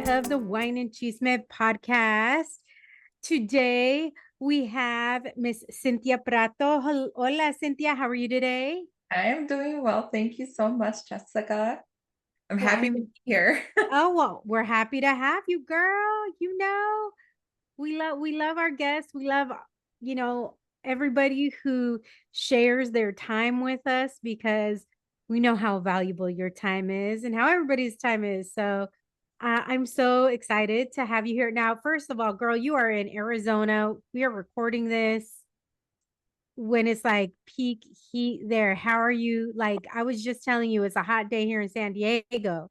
of the Wine and Chisme podcast. Today we have Miss Cynthia Prato. Hola, Cynthia. How are you today? I am doing well. Thank you so much, Jessica. I'm Well, happy to be here. we're happy to have you, girl. We love our guests. We love, you know, everybody who shares their time with us because we know how valuable your time is and how everybody's time is. So I'm so excited to have you here. Now, first of all, girl, you are in Arizona. We are recording this when it's like peak heat there. How are you? Like, I was just telling you, it's a hot day here in San Diego,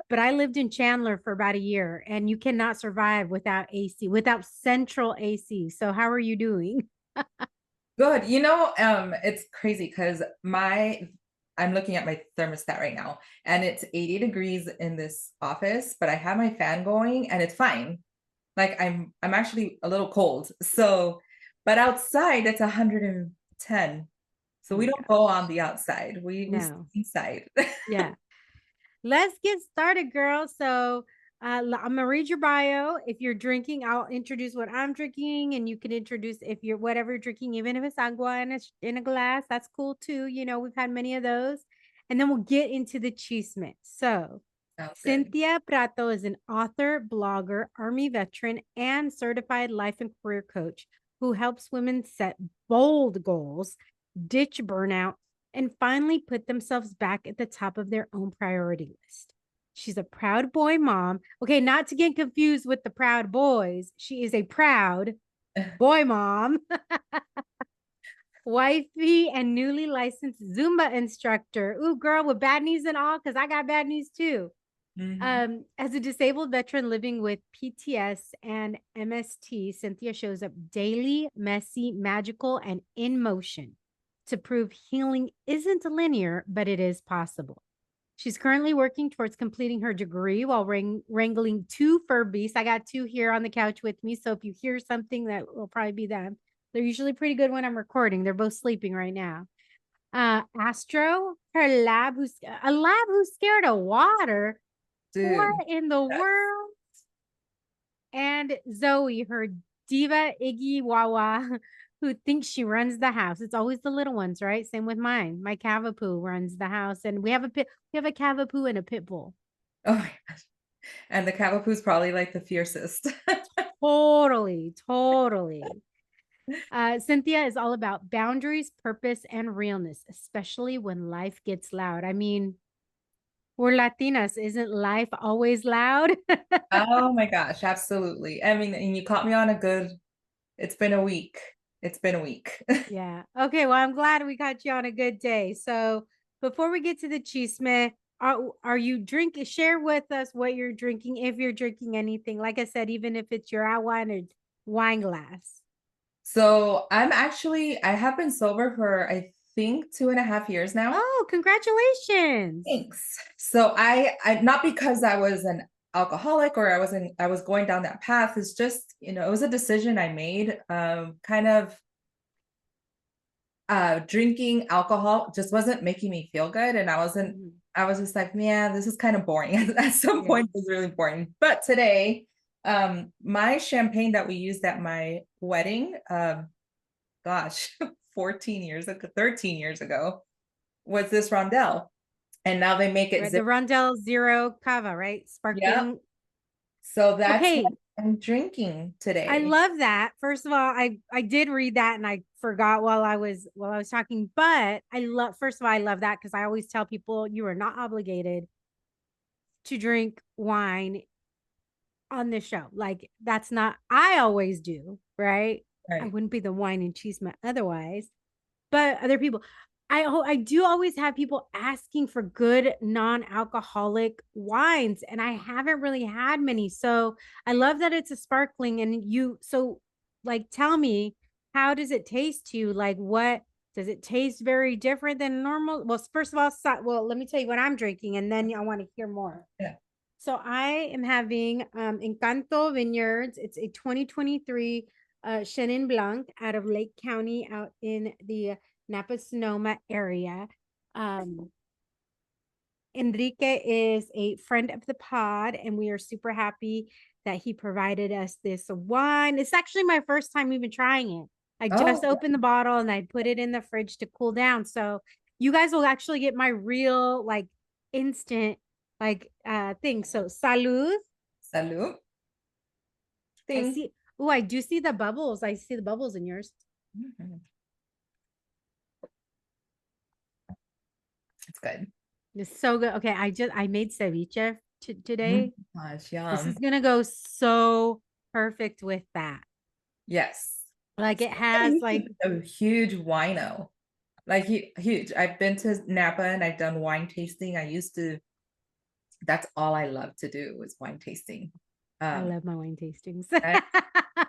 but I lived in Chandler for about a year and you cannot survive without AC, without central AC. So how are you doing? Good. It's crazy because I'm looking at my thermostat right now and it's 80 degrees in this office, but I have my fan going and it's fine. Like I'm actually a little cold. So, but outside it's 110. So Oh we my don't go on gosh. the outside. We stay No. inside. Yeah. Let's get started, girl. So I'm gonna read your bio. If you're drinking, I'll introduce what I'm drinking, and you can introduce if you're whatever you're drinking, even if it's agua in a glass. That's cool too. You know, we've had many of those, and then we'll get into the chisme. So, Sounds good. Cynthia Prato is an author, blogger, Army veteran, and certified life and career coach who helps women set bold goals, ditch burnout, and finally put themselves back at the top of their own priority list. She's a proud boy mom. Okay, not to get confused with the proud boys. She is a proud boy mom, wifey, and newly licensed Zumba instructor. Ooh, girl, with bad knees and all, because I got bad knees too. Mhm. As a disabled veteran living with PTS and MST, Cynthia shows up daily, messy, magical, and in motion to prove healing isn't linear, but it is possible. She's currently working towards completing her degree while wrangling two fur beasts. I got two here on the couch with me. So if you hear something, that will probably be them. They're usually pretty good when I'm recording. They're both sleeping right now. Astro, her lab who's scared of water. What Dude. in the Yes. world? And Zoe, her diva Iggy Wawa, who thinks she runs the house. It's always the little ones, right? Same with mine. My Cavapoo runs the house, and we have a Cavapoo and a pit bull. Oh my gosh. And the Cavapoo's probably like the fiercest. Totally, totally. Cynthia is all about boundaries, purpose, and realness, especially when life gets loud. I mean, we're Latinas. Isn't life always loud? Oh my gosh, absolutely. I mean, and you caught me on a good, it's been a week. It's been a week. Yeah. Okay. Well, I'm glad we got you on a good day. So before we get to the chisme, are you drinking? Share with us what you're drinking, if you're drinking anything. Like I said, even if it's your agua in a wine glass. So I have been sober for I think 2.5 years now. Oh, congratulations. Thanks. So I not because I was an alcoholic or I was going down that path. It's just, it was a decision I made. Kind of drinking alcohol just wasn't making me feel good. And Mhm. I was just like, man, this is kind of boring. At some Yeah. point, it was really boring. But today, my champagne that we used at my wedding, gosh, 14 years ago, 13 years ago, was this Rondell. And now they make it Right. The zero. Rondell Zero Cava, right? Yep. Sparkling. So that's what Okay. I'm drinking I today. love that. First of all, I did read that and I forgot while I was talking, but I love first of all, I love that because I always tell people you are not obligated to drink wine on this show. Like that's not I always do, right? I Right. wouldn't be the wine and cheese man otherwise. But other people, I do always have people asking for good non-alcoholic wines, and I haven't really had many. So I love that it's a sparkling. And like, tell me, how does it taste to you? Like, what does it taste very different than normal? Well, first of all, let me tell you what I'm drinking, and then I want to hear more. Yeah. So I am having Encanto Vineyards. It's a 2023 Chenin Blanc out of Lake County out in the Napa Sonoma area. Um, Enrique is a friend of the pod, and we are super happy that he provided us this wine. It's actually my first time even trying it. I just Oh, opened the bottle and I put it in the fridge to cool down. So you guys will actually get my real, like, instant, like, thing. So salud. salud. I Ding. see. Oh, I do see the bubbles. I see the bubbles in yours. Mhm. It's good. It's so good. Okay, I made ceviche Mm, today. gosh, This is yum. gonna go so perfect with that. Yes. Like it Somebody has used to like be a huge wino, like huge. I've been to Napa and I've done wine tasting. I used to, that's all I love to do was wine tasting. I Um, love my wine tastings.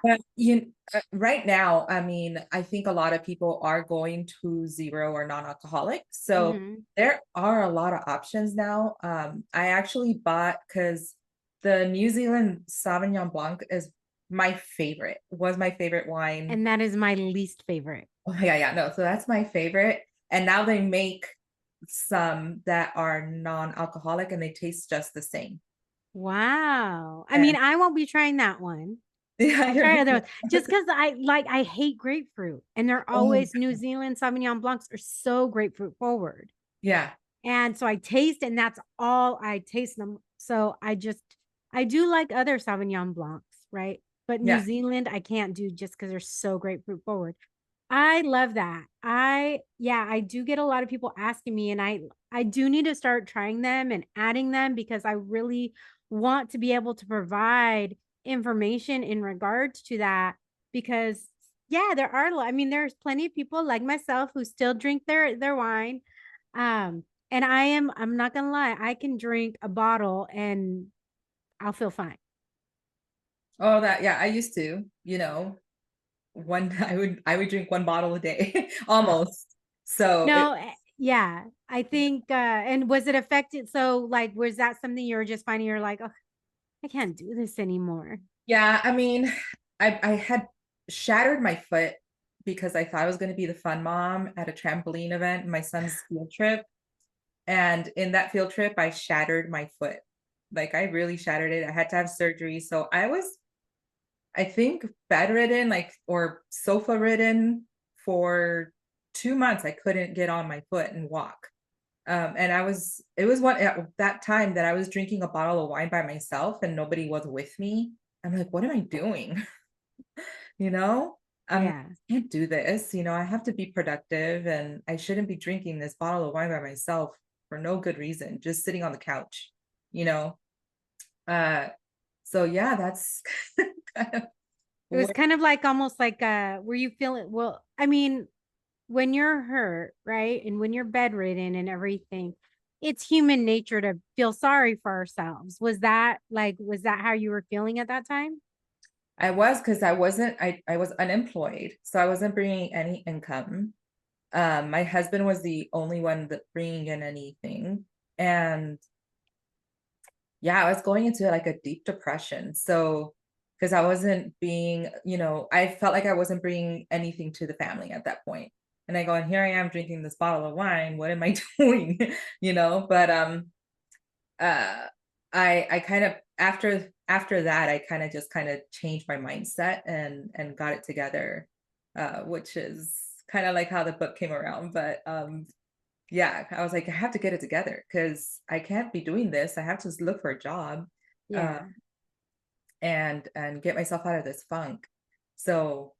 But right now, I mean, I think a lot of people are going to zero or non-alcoholic. So Mhm. there are a lot of options now. I actually bought because the New Zealand Sauvignon Blanc is my favorite, was my favorite wine. And that is my least favorite. Oh yeah, yeah, no. So that's my favorite. And now they make some that are non-alcoholic and they taste just the same. Wow. I mean, And I won't be trying that one. yeah, I'll you're try other good. ones just because I hate grapefruit, and they're Oh, always New Zealand Sauvignon Blancs are so grapefruit forward. yeah, And so I taste, and that's all I taste them. So I do like other Sauvignon Blancs, right? But New yeah. Zealand, I can't do just because they're so grapefruit forward. I love that. Yeah, I do get a lot of people asking me, and I do need to start trying them and adding them because I really want to be able to provide information in regards to that because yeah, there are I mean there's plenty of people like myself who still drink their wine. And I'm not gonna lie, I can drink a bottle and I'll feel fine. Oh, that yeah, I used to, one I would drink one bottle a day almost. So it No, yeah. I think and was it affected? So like was that something you were just finding you're like, oh, I can't do this anymore. yeah, I mean, I had shattered my foot because I thought I was going to be the fun mom at a trampoline event, my son's field trip. And in that field trip, I shattered my foot. Like I really shattered it. I had to have surgery. So I was, I think, bedridden, like or sofa ridden for 2 months. I couldn't get on my foot and walk. And it was one at that time that I was drinking a bottle of wine by myself and nobody was with me. I'm like, what am I doing? You know, I Yeah. can't do this. I have to be productive and I shouldn't be drinking this bottle of wine by myself for no good reason, just sitting on the couch, you know? Uh, so yeah, that's kind of It was where kind of like almost like were you feeling well, I mean, when you're hurt, right? And when you're bedridden and everything, it's human nature to feel sorry for ourselves. Was that how you were feeling at that time? I was because I was unemployed. So I wasn't bringing any income. My husband was the only one that bringing in anything. And yeah, I was going into like a deep depression. So, because I wasn't being, I felt like I wasn't bringing anything to the family at that point. And I go, and here I am drinking this bottle of wine. What am I doing? But uh, I kind of after that, I kind of just kind of changed my mindset and got it together, which is kind of like how the book came around. But yeah, I was like, I have to get it together because I can't be doing this. I have to look for a job, uh, Yeah. and get myself out of this funk. So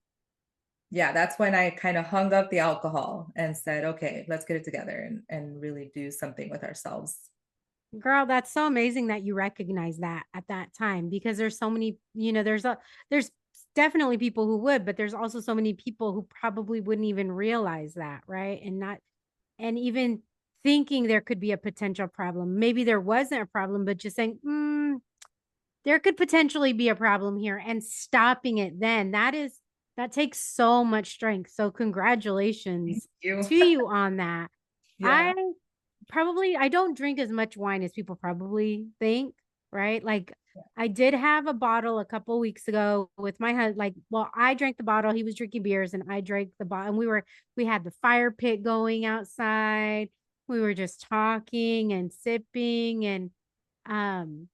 yeah, that's when I kind of hung up the alcohol and said, okay, let's get it together and really do something with ourselves. Girl, that's so amazing that you recognize that at that time because there's so many, there's definitely people who would, but there's also so many people who probably wouldn't even realize that, right? And even thinking there could be a potential problem. Maybe there wasn't a problem, but just saying, there could potentially be a problem here and stopping it then. That takes so much strength. So Thank congratulations you. to you on that. Yeah. I I don't drink as much wine as people probably think, right? Like I did have a bottle a couple weeks ago with my husband. Like, well, I drank the bottle, he was drinking beers, and I drank the bottle, and we had the fire pit going outside. We were just talking and sipping um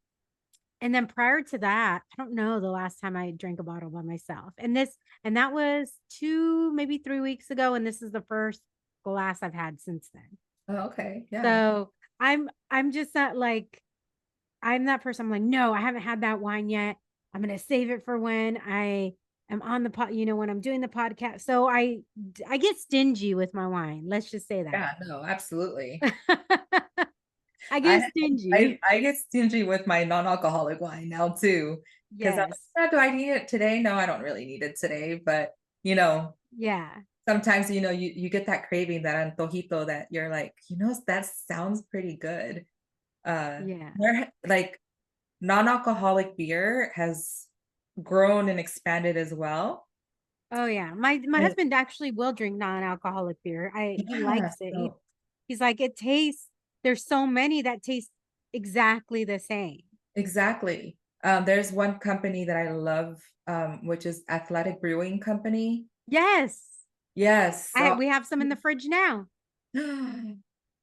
and then prior to that, I don't know the last time I drank a bottle by myself. And that was 2, maybe 3 weeks ago, and this is the first glass I've had since then. Oh, okay. Yeah. So, I'm just not like I'm that person. I'm like, "No, I haven't had that wine yet. I'm gonna save it for when I am on the when I'm doing the podcast." So I get stingy with my wine. Let's just say Yeah, no, absolutely. that. I get I stingy. I get stingy with my non-alcoholic wine now too, because 'cause I'm Yes. like, "Oh, do I need it today? No, I don't really need it today." But, you know, Yeah. sometimes, you get that craving, that antojito that you're like, that sounds pretty good." Yeah. Like, non-alcoholic beer has grown and expanded as well. Oh yeah. My And husband actually will drink non-alcoholic beer. He yeah, likes it. so He's like, it tastes there's so many that taste exactly the same. exactly. There's one company that I love, which is Athletic Brewing Company. Yes. Yes, I so we have some in the fridge now.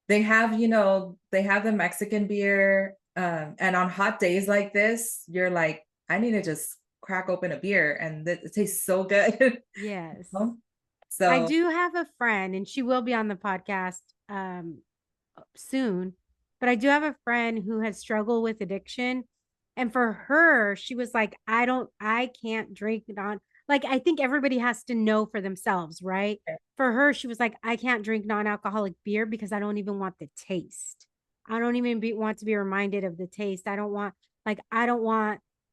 they have the Mexican beer, and on hot days like this, you're like, "I need to just crack open a beer," and it tastes so good. Yes. know? I So do have a friend and she will be on the podcast soon, but I do have a friend who has struggled with addiction. And for her, she was like, I can't drink like, I think everybody has to know for themselves, right? For her, she was like, I can't drink non-alcoholic beer because I don't even want the taste. I don't even want to be reminded of the taste. I don't want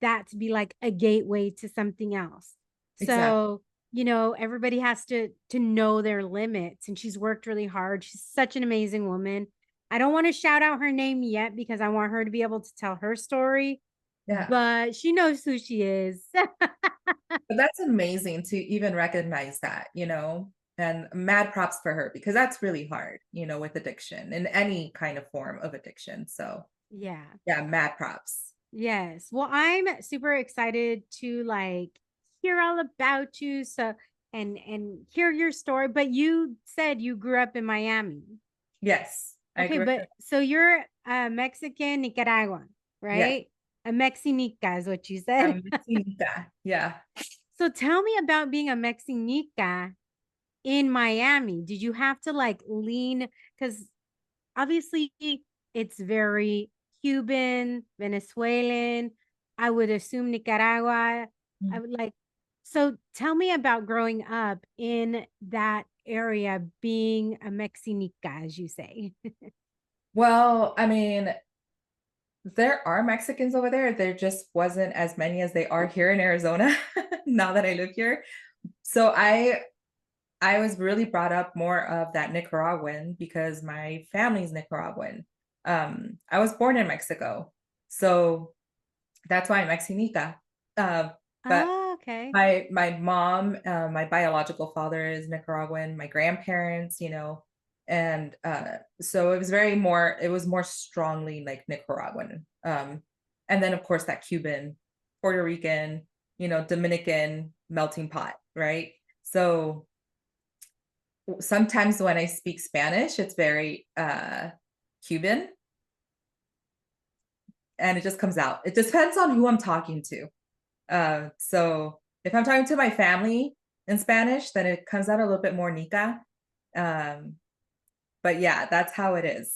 that to be like a gateway to something else. exactly. So, everybody has to know their limits, and she's worked really hard. She's such an amazing woman. I don't want to shout out her name yet because I want her to be able to tell her story, Yeah. but she knows who she is. But that's amazing to even recognize that, and mad props for her because that's really hard, with addiction in any kind of form of addiction. So, Yeah. yeah, mad props. Yes. Well, I'm super excited to like hear all about you. So and hear your story. But you said you grew up in Miami. Yes, I Okay, agree. but so you're a Mexican Nicaraguan, Yes, right? A Mexinica is what you said. I'm Cynthia. Yeah. So tell me about being a Mexinica in Miami. Did you have to like lean? Because obviously it's very Cuban, Venezuelan. I would assume Nicaragua. I Mhm. would like, so tell me about growing up in that area, being a Mexinica, as you say. Well, I mean, there are Mexicans over there. There just wasn't as many as they are here in Arizona now that I live here. So I was really brought up more of that Nicaraguan because my family's Nicaraguan. I was born in Mexico, so that's why I'm Mexinica. But Oh, okay. my mom, my biological father is Nicaraguan. My grandparents, and so it was more strongly like Nicaraguan. And then of course that Cuban, Puerto Rican, Dominican melting pot, right? So sometimes when I speak Spanish, it's very Cuban and it just comes out. It depends on who I'm talking to. So if I'm talking to my family in Spanish, then it comes out a little bit more Nica. Um, but yeah, that's how it is.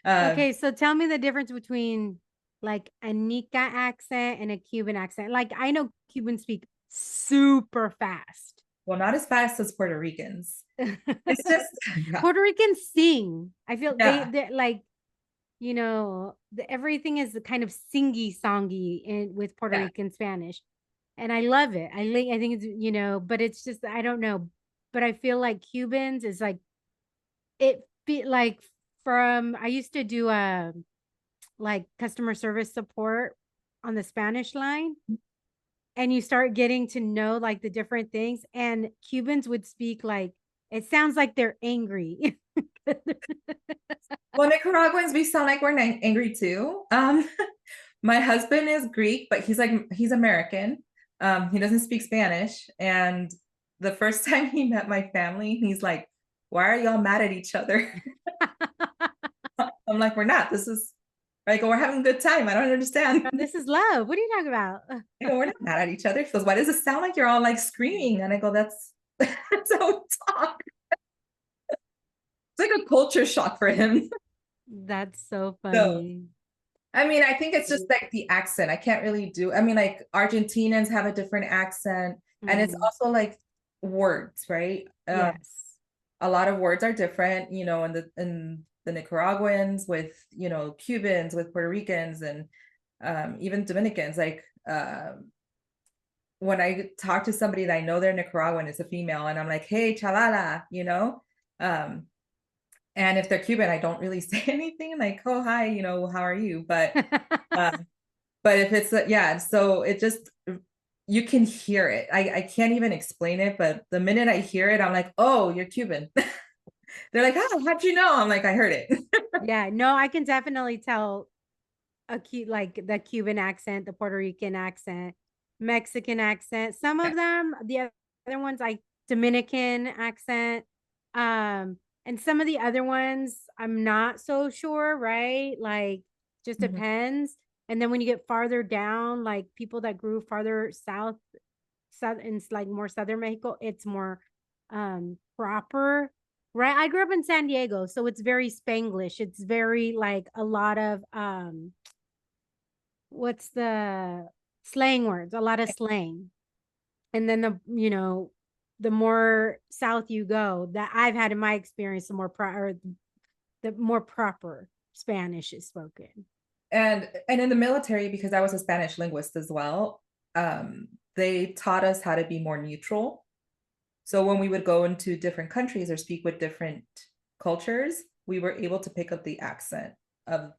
um, Okay, so tell me the difference between like a Nica accent and a Cuban accent. Like I know Cubans speak super fast. well, not as fast as Puerto Ricans. It's just, yeah, Puerto Ricans sing. I feel yeah, they're like, everything is kind of singy songy in with Puerto yeah, Rican Spanish. And I love it. I think it's, but it's just I don't know. But I feel like Cubans is like it be like from I used to do like customer service support on the Spanish line, and you start getting to know like the different things, and Cubans would speak like it sounds like they're angry. well, Nicaraguans, we sound like we're angry too. My husband is Greek, but he's American. He doesn't speak Spanish. And the first time he met my family, he's like, "Why are y'all mad at each other?" I'm like, we're not. This is like, we're having a good time. I don't understand. This is love. What are you talking about? I go, we're not mad at each other. He goes, why does it sound like you're all like screaming? And I go, that's how we talk. It's like a culture shock for him. That's so So funny. I mean, I think it's just like the accent. I can't really do. I mean, like Argentinians have a different accent, and it's Mhm. also like words, right? Yes. A lot of words are different, in the Nicaraguans with, Cubans, with Puerto Ricans, and even Dominicans. Like when I talk to somebody that I know they're Nicaraguan, it's a female, and I'm like, hey, chalala. Um, and if they're Cuban, I don't really say anything like, oh, hi, how are you? Um, but if it's yeah, so it just you can hear it. I can't even explain it, but the minute I hear it, I'm like, oh, you're Cuban. They're like, oh, how'd you know? I'm like, I heard it. Yeah, no, I can definitely tell a cute like the Cuban accent, the Puerto Rican accent, Mexican accent. Some Yeah. of them, the other ones like Dominican accent. And some of the other ones I'm not so sure, right? Like just Mhm. depends. And then when you get farther down, like people that grew farther south in like more southern Mexico, it's more proper. Right. I grew up in San Diego, so it's very Spanglish. It's very like a lot of what's the slang words, a lot of slang. And then the more south you go, that I've had in my experience, the more proper Spanish is spoken. And in the military, because I was a Spanish linguist as well, they taught us how to be more neutral. So when we would go into different countries or speak with different cultures, we were able to pick up the accent of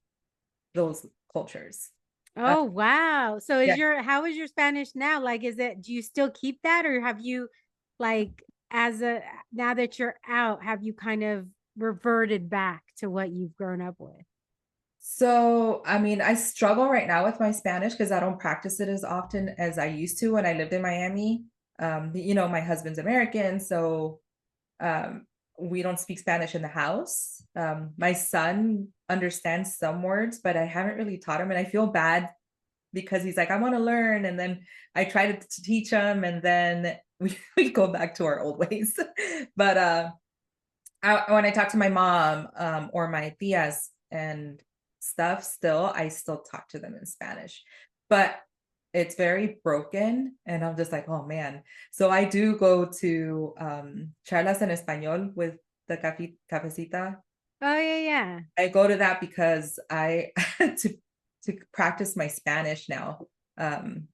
those cultures. Uh, Oh, wow. So yeah. how is your Spanish now? Like, do you still keep that, or have you like now that you're out, have you kind of reverted back to what you've grown up with? So, I mean, I struggle right now with my Spanish because I don't practice it as often as I used to when I lived in Miami. My husband's American, so um, we don't speak Spanish in the house. My son understands some words, but I haven't really taught him, and I feel bad because he's like, I want to learn, and then I try to teach him, and then we go back to our old ways. But when I talk to my mom or my tias and stuff, I still talk to them in Spanish, but it's very broken, and I'm just like, oh man. So I do go to charlas en español with the cafecita. Oh, yeah, yeah. I go to that because I to practice my Spanish now. Um,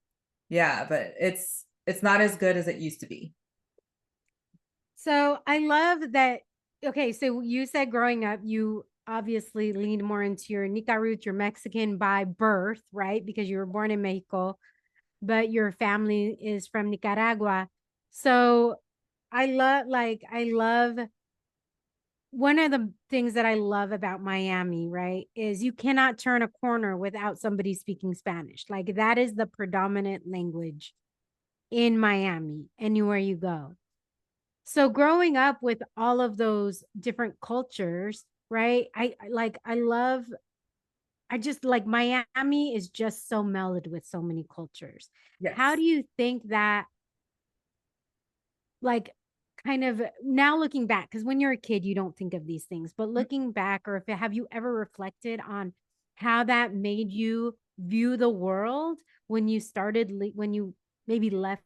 yeah, but it's not as good as it used to be. So I love that. Okay, so you said growing up, you obviously leaned more into your Nica roots, your Mexican by birth, right? Because you were born in Mexico, but your family is from Nicaragua. So I love one of the things that I love about Miami, right, is you cannot turn a corner without somebody speaking Spanish. Like that is the predominant language in Miami, anywhere you go. So growing up with all of those different cultures, right? I love I just like Miami is just so melded with so many cultures. How Yes. do you think that like kind of now looking back, because when you're a kid you don't think of these things, but looking back, or have you ever reflected on how that made you view the world when you when you maybe left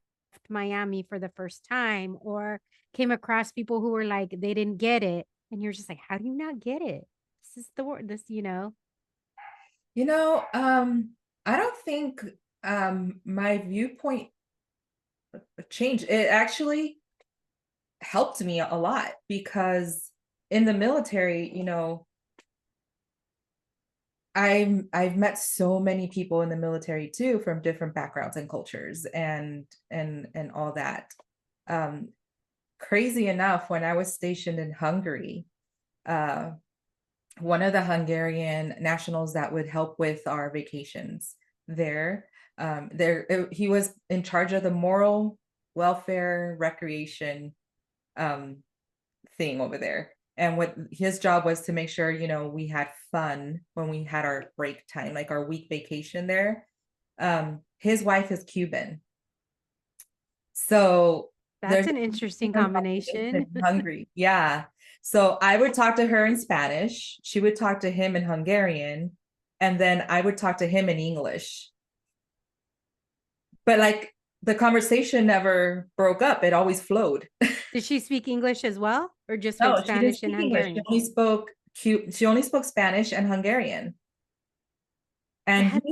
Miami for the first time, or came across people who were like they didn't get it and you're just like, how do you not get it? This is the word, this. You know, I don't think my viewpoint changed. It actually helped me a lot because in the military, I've met so many people in the military too from different backgrounds and cultures and all that. Um, Crazy enough, when I was stationed in Hungary, uh, one of the Hungarian nationals that would help with our vacations he was in charge of the moral welfare recreation um, thing over there. And what his job was to make sure, we had fun when we had our break time, like our week vacation there. His wife is Cuban. So That's there's an a interesting Cuban population combination. in Hungary. Yeah. So I would talk to her in Spanish. She would talk to him in Hungarian. And then I would talk to him in English. But like the conversation never broke up, it always flowed. Did she speak English as well, or just spoke No, she didn't Spanish and speak English. She Hungarian? only spoke she only spoke Spanish and Hungarian. And That's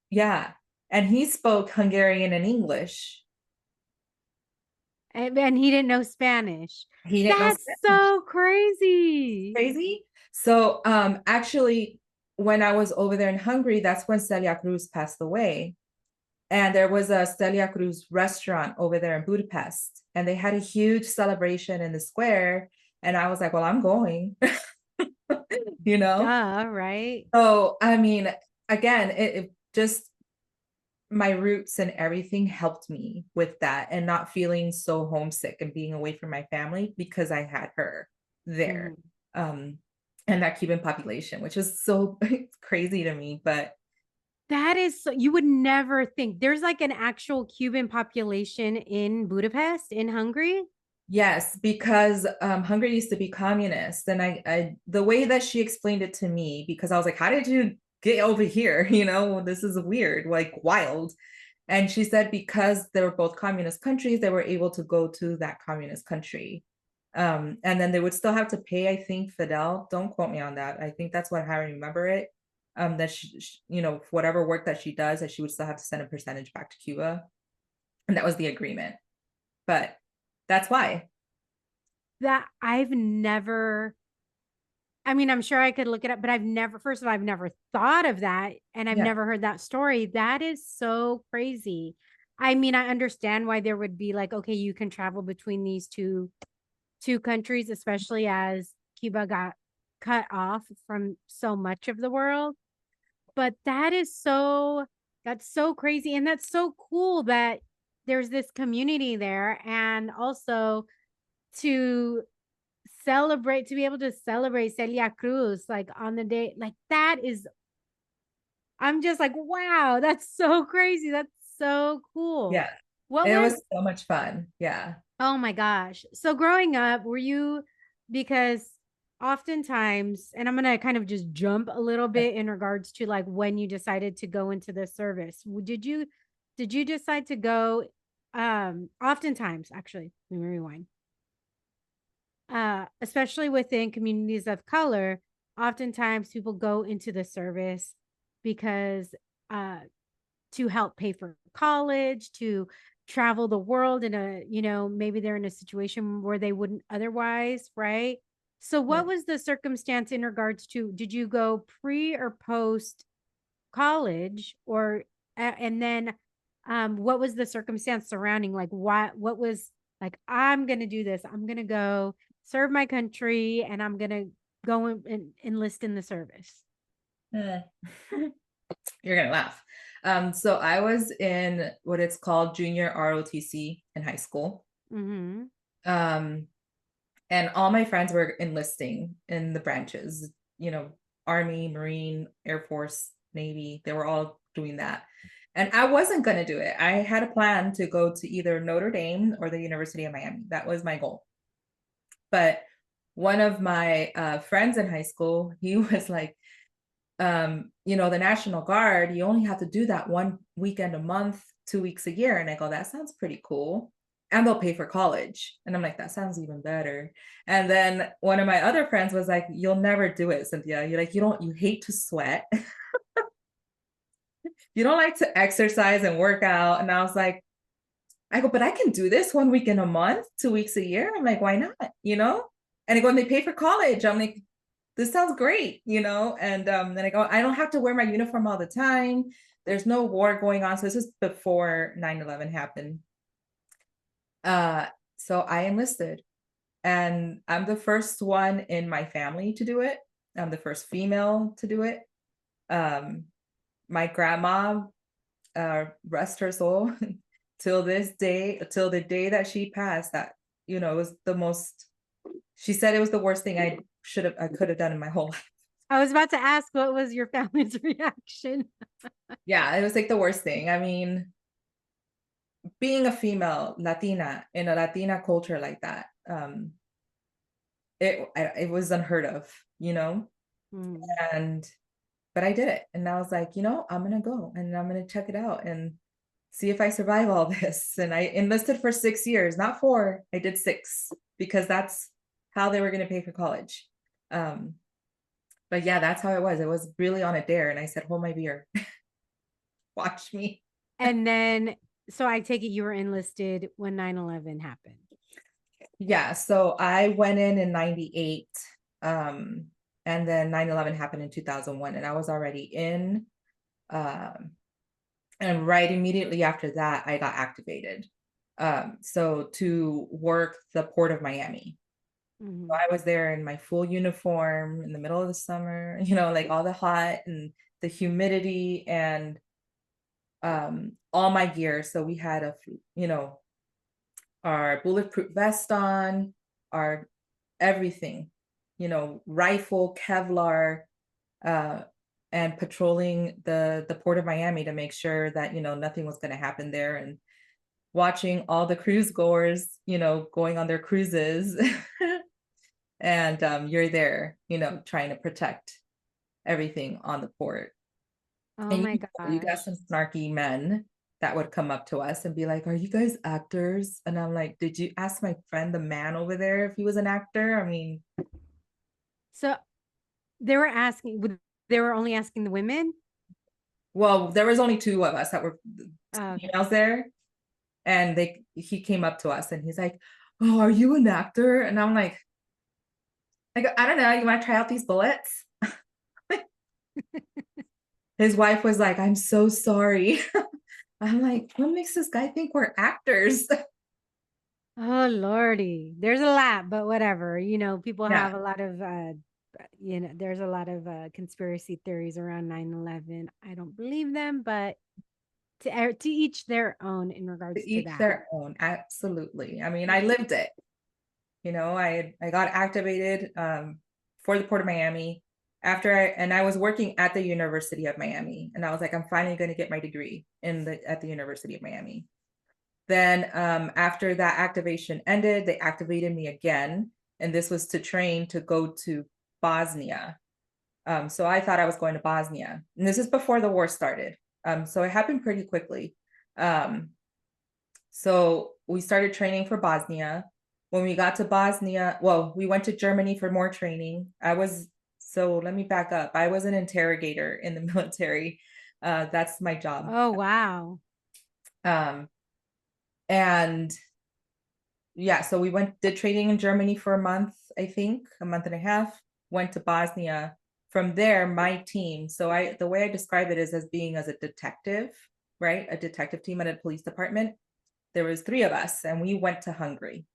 yeah, and he spoke Hungarian and English. and he didn't know Spanish. He didn't know That's Spanish. so crazy. Crazy. So actually when I was over there in Hungary, that's when Celia Cruz passed away. And there was a Celia Cruz restaurant over there in Budapest. And they had a huge celebration in the square. And I was like, well, I'm going, you know? Duh, right? So, I mean, again, it just my roots and everything helped me with that and not feeling so homesick and being away from my family because I had her there. Mhm. Um, and that Cuban population, which is so crazy to me. But That is so, you would never think there's like an actual Cuban population in Budapest, in Hungary. yes, because Hungary used to be communist. And the way that she explained it to me, because I was like, how did you get over here? This is weird, like wild. And she said because they were both communist countries, they were able to go to that communist country. And then they would still have to pay, I think, Fidel. Don't quote me on that. I think that's how I remember it. That whatever work that she does, that she would still have to send a percentage back to Cuba. And that was the agreement. But that's why. That I've never, I mean, I'm sure I could look it up, but first of all, I've never thought of that. And I've Yeah. never heard that story. That is so crazy. I mean, I understand why there would be like, okay, you can travel between these two countries, especially as Cuba got cut off from so much of the world. But that's so crazy. And that's so cool that there's this community there. And also to to be able to celebrate Celia Cruz like on the day, like that is, I'm just like, wow, that's so crazy. That's so cool. Yeah. What It was, was so much fun. Yeah. oh my gosh. So growing up, because oftentimes, and I'm going to kind of just jump a little bit in regards to like when you decided to go into the service. Did you decide to go oftentimes actually, let me rewind. Especially within communities of color, oftentimes people go into the service because uh, to help pay for college, to travel the world maybe they're in a situation where they wouldn't otherwise, right? So, Yeah. what was the circumstance in regards to, did you go pre or post college, or and then what was the circumstance surrounding like what was like, I'm gonna do this, I'm gonna go serve my country, and I'm gonna go and enlist in the service. Eh. You're gonna laugh. So I was in what it's called junior ROTC in high school. Mm-hmm. Um, and all my friends were enlisting in the branches, Army, Marine, Air Force, Navy. They were all doing that. And I wasn't going to do it. I had a plan to go to either Notre Dame or the University of Miami. That was my goal. But one of my friends in high school, he was like, the National Guard, you only have to do that one weekend a month, 2 weeks a year. And I go, that sounds pretty cool. And they'll pay for college. And I'm like, that sounds even better. And then one of my other friends was like, you'll never do it, Cynthia. You're like, you hate to sweat. You don't like to exercise and work out. And I was like, I go, but I can do this one weekend a month, 2 weeks a year. I'm like, why not? And I go, and they pay for college. I'm like, this sounds great, And then I go, I don't have to wear my uniform all the time. There's no war going on. So this is before 9/11 happened. So I enlisted, and I'm the first one in my family to do it. I'm the first female to do it. My grandma, rest her soul, till this day, till the day that she passed, that, it was the most, She said it was the worst thing I could have done in my whole life. I was about to ask, what was your family's reaction? Yeah, it was like the worst thing. I mean, being a female Latina in a Latina culture like that, it was unheard of, you know? Mm. And but I did it. And I was like, I'm gonna go and I'm gonna check it out and see if I survive all this. And I enlisted for 6 years, not 4. I did 6 because that's how they were gonna pay for college. Um, but yeah, that's how it was. It was really on a dare. And I said, hold my beer, watch me. And then, so I take it you were enlisted when 9/11 happened. Yeah, so I went in 98, um, and then 9/11 happened in 2001, and I was already in, um, and right immediately after that, I got activated, so to work the Port of Miami. So Mhm. I was there in my full uniform in the middle of the summer, like all the hot and the humidity and, all my gear. So we had our bulletproof vest on, our everything, rifle, Kevlar, uh, and patrolling the port of Miami to make sure that, nothing was going to happen there and watching all the cruise goers, going on their cruises. And you're there, trying to protect everything on the port. Oh And my you got gosh. some snarky men that would come up to us and be like, "Are you guys actors?" And I'm like, "Did you ask my friend, the man over there, if he was an actor?" I mean, So they were asking, they were only asking the women? well, there was only 2 of us that were Oh, okay. females there, and he came up to us and he's like, "Oh, are you an actor?" And I'm like, "I don't know. You want to try out these bullets?" His wife was like, "I'm so sorry." I'm like, "What makes this guy think we're actors?" Oh Lordy. There's a lot, but whatever. People Yeah, have a lot of there's a lot of conspiracy theories around 9/11. I don't believe them, but to each their own in regards to to each that. their own. Absolutely. I mean, I Yeah. lived it. I got activated for the Port of Miami I was working at the University of Miami, and I was like, I'm finally going to get my degree at the University of Miami. Then after that activation ended, they activated me again, and this was to train to go to Bosnia. So I thought I was going to Bosnia, and this is before the war started. So it happened pretty quickly. Um, so we started training for Bosnia. When we got to Bosnia, well, we went to Germany for more training. So let me back up. I was an interrogator in the military. That's my job. Oh wow. Um, and yeah, so did training in Germany for a month, I think, a month and a half, went to Bosnia. From there, my team, the way I describe it is as being as a detective, right? A detective team at a police department. There was 3 of us and we went to Hungary.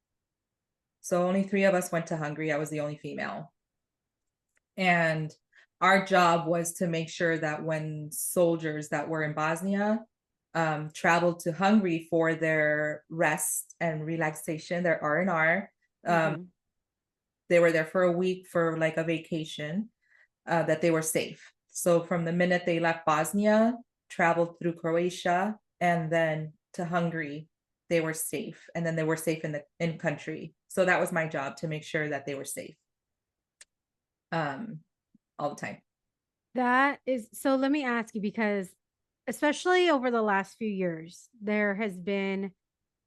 So only 3 of us went to Hungary. I was the only female. And our job was to make sure that when soldiers that were in Bosnia traveled to Hungary for their rest and relaxation, their R&R, Hmm. they were there for a week for like a vacation, that they were safe. So from the minute they left Bosnia, traveled through Croatia, and then to Hungary, they were safe. And then they were safe in country. So that was my job to make sure that they were safe um, all the time. That is so. Let me ask you, because especially over the last few years, there has been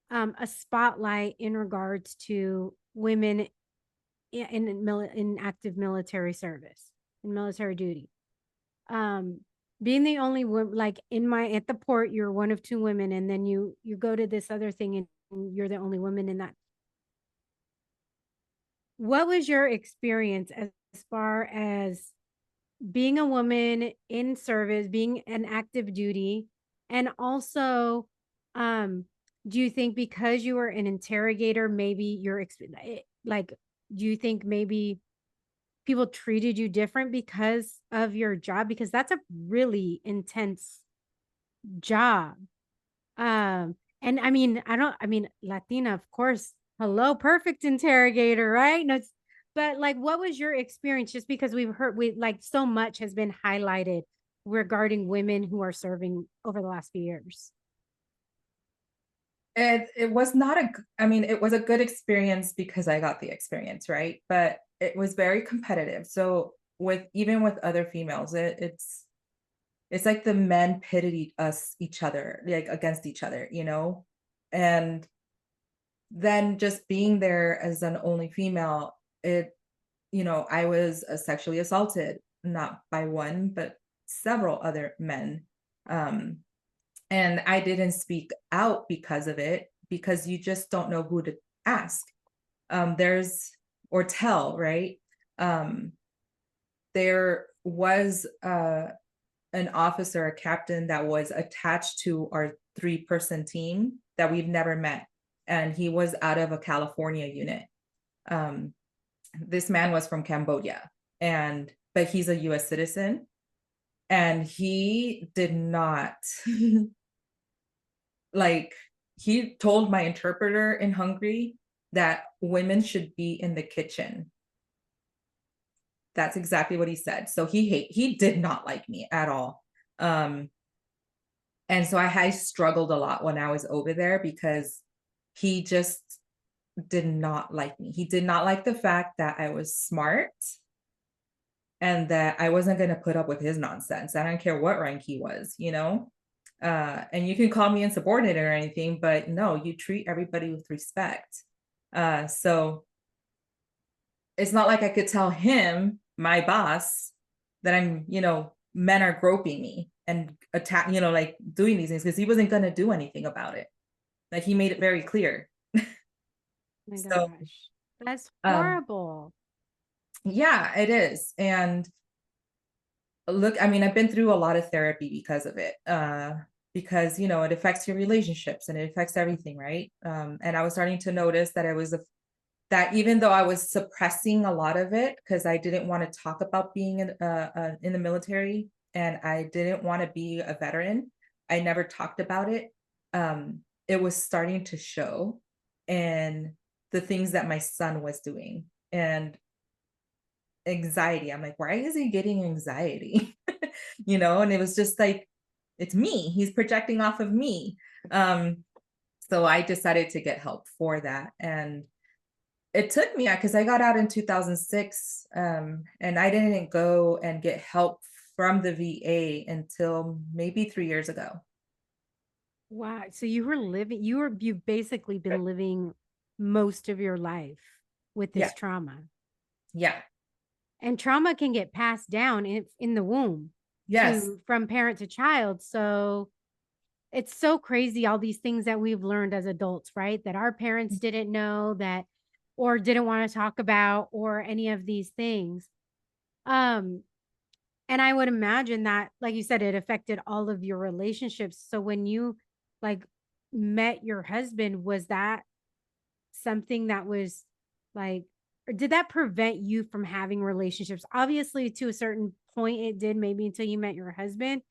a spotlight in regards to women in active military service, in military duty. Um, being the only woman, like at the port, you're one of 2 women, and then you go to this other thing, and you're the only woman in that. What was your experience as far as being a woman in service, being an active duty, and also, um, do you think because you were an interrogator, maybe like, do you think maybe people treated you different because of your job? Because that's a really intense job. And I mean, Latina, of course. Hello, perfect interrogator, right? No, But like, what was your experience? Just because we like so much has been highlighted regarding women who are serving over the last few years. It was not I mean, it was a good experience because I got the experience, right? But it was very competitive. So with even with other females, it's like the men pitted each other, like against each other, you know? And then just being there as an only female, I was sexually assaulted, not by one, but several other men. Um, and I didn't speak out because of it, because you just don't know who to ask. There's or tell, right? Um, there was an officer, a captain that was attached to our 3-person team that we've never met. And he was out of a California unit. Um, this man was from Cambodia, but he's a US citizen, and he did not like he told my interpreter in Hungary that women should be in the kitchen. That's exactly what he said. So he did not like me at all. Um, and so I struggled a lot when I was over there because he just did not like me. He did not like the fact that I was smart and that I wasn't going to put up with his nonsense. I don't care what rank he was, you know? And you can call me insubordinate or anything, but no, you treat everybody with respect. So it's not like I could tell him, my boss, that men are groping me and like doing these things, because he wasn't going to do anything about it. Like, he made it very clear. Oh my So, gosh. That's um, horrible. yeah, it is. And look, I mean, I've been through a lot of therapy because of it. Because it affects your relationships and it affects everything, right? And I was starting to notice that that even though I was suppressing a lot of it because I didn't want to talk about being in the military, and I didn't want to be a veteran, I never talked about it. It was starting to show in the things that my son was doing, and anxiety. I'm like, why is he getting anxiety? And it was just like, it's me. He's projecting off of me. Um, so I decided to get help for that. And it took me because I got out in 2006, and I didn't go and get help from the VA until maybe 3 years ago. Wow. So you've basically been living most of your life with Yeah. this trauma. Yeah. And trauma can get passed down in the womb Yes. to from parent to child. So it's so crazy, all these things that we've learned as adults, right? That our parents didn't know that or didn't want to talk about or any of these things. Um, and I would imagine that, like you said, it affected all of your relationships. So when you like met your husband, was that something that was like, or did that prevent you from having relationships? Obviously, to a certain point, it did, maybe until you met your husband.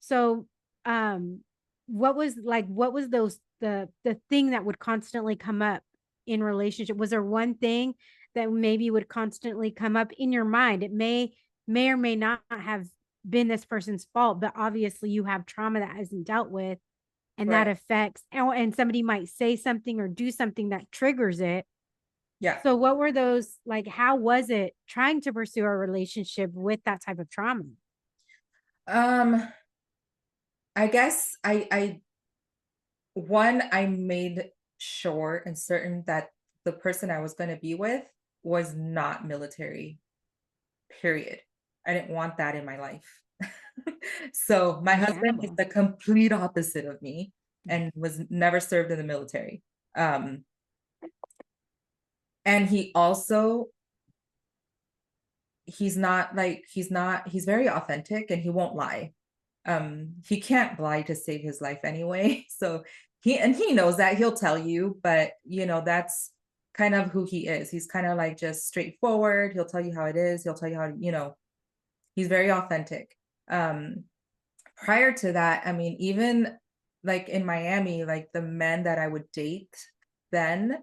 So, um, what was the thing that would constantly come up in relationship? Was there one thing that maybe would constantly come up in your mind? It may or may not have been this person's fault, but obviously you have trauma that hasn't dealt with, and that Right. affects, and somebody might say something or do something that triggers it. Yeah. So what were those like? How was it trying to pursue a relationship with that type of trauma? Um, I guess I made sure and certain that the person I was going to be with was not military, period. I didn't want that in my life. So my husband is Understandable. the complete opposite of me and was never served in the military. Um, and he's very authentic and he won't lie. He can't lie to save his life anyway. So he knows that. He'll tell you, but that's kind of who he is. He's kind of like just straightforward. He'll tell you how it is. He'll tell you how, he's very authentic. Um, Prior to that, I mean, even like in Miami, like the men that I would date then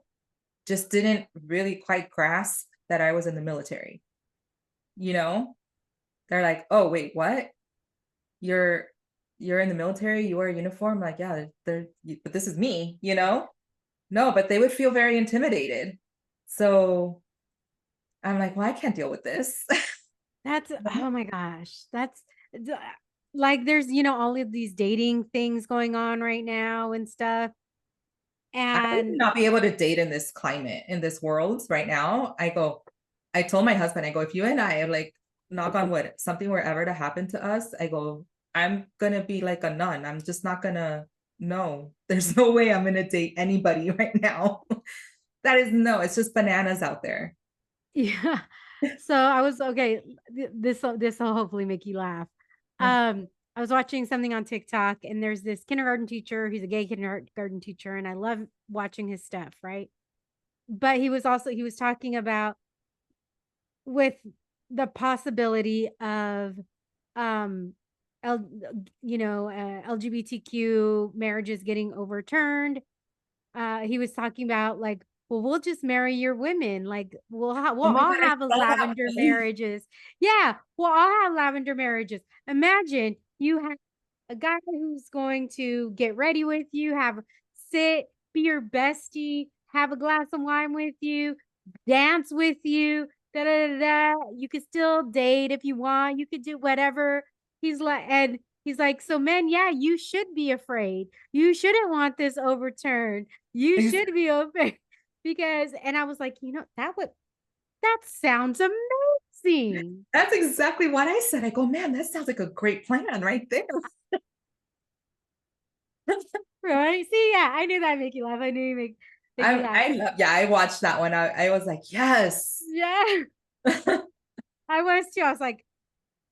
just didn't really quite grasp that I was in the military, you know? They're like, "Oh, wait, what? You're you're in the military, you wear a uniform?" Like, "Yeah, but this is me," you know? No, but they would feel very intimidated. So, I'm like, "Well, I can't deal with this." That's No. oh my gosh. That's the like, there's, all of these dating things going on right now and stuff, I would and not be able to date in this climate, in this world right now. I told my husband, I go, "If you and I, like, knock on wood, something were ever to happen to us," I go, "I'm gonna be like a nun. I'm just not gonna no. There's no way I'm gonna date anybody right now." That is no, it's just bananas out there. yeah. So I was okay, this will hopefully make you laugh. Mm. I was watching something on TikTok, and there's this kindergarten teacher, he's a gay kindergarten teacher, and I love watching his stuff, right? But he was talking about with the possibility of um L, LGBTQ marriages getting overturned. He was talking about like, well, we'll just marry your women. Like, we'll Oh my all god, I have a saw that lavender one. marriages. Yeah, we'll all have lavender marriages. Imagine you have a guy who's going to get ready with you, sit, be your bestie, have a glass of wine with you, dance with you. Da, da, da, da. You could still date if you want. You could do whatever. He's like, so men, yeah, you should be afraid. You shouldn't want this overturned. You Ex should be open because, and I was like, that sounds amazing. That's exactly what I said. I go, "Man, that sounds like a great plan right there." Right? See, yeah, I knew that'd make you laugh. I knew you make me laugh. I love yeah, I watched that one. I was like, "Yes." Yeah, I was too. I was like,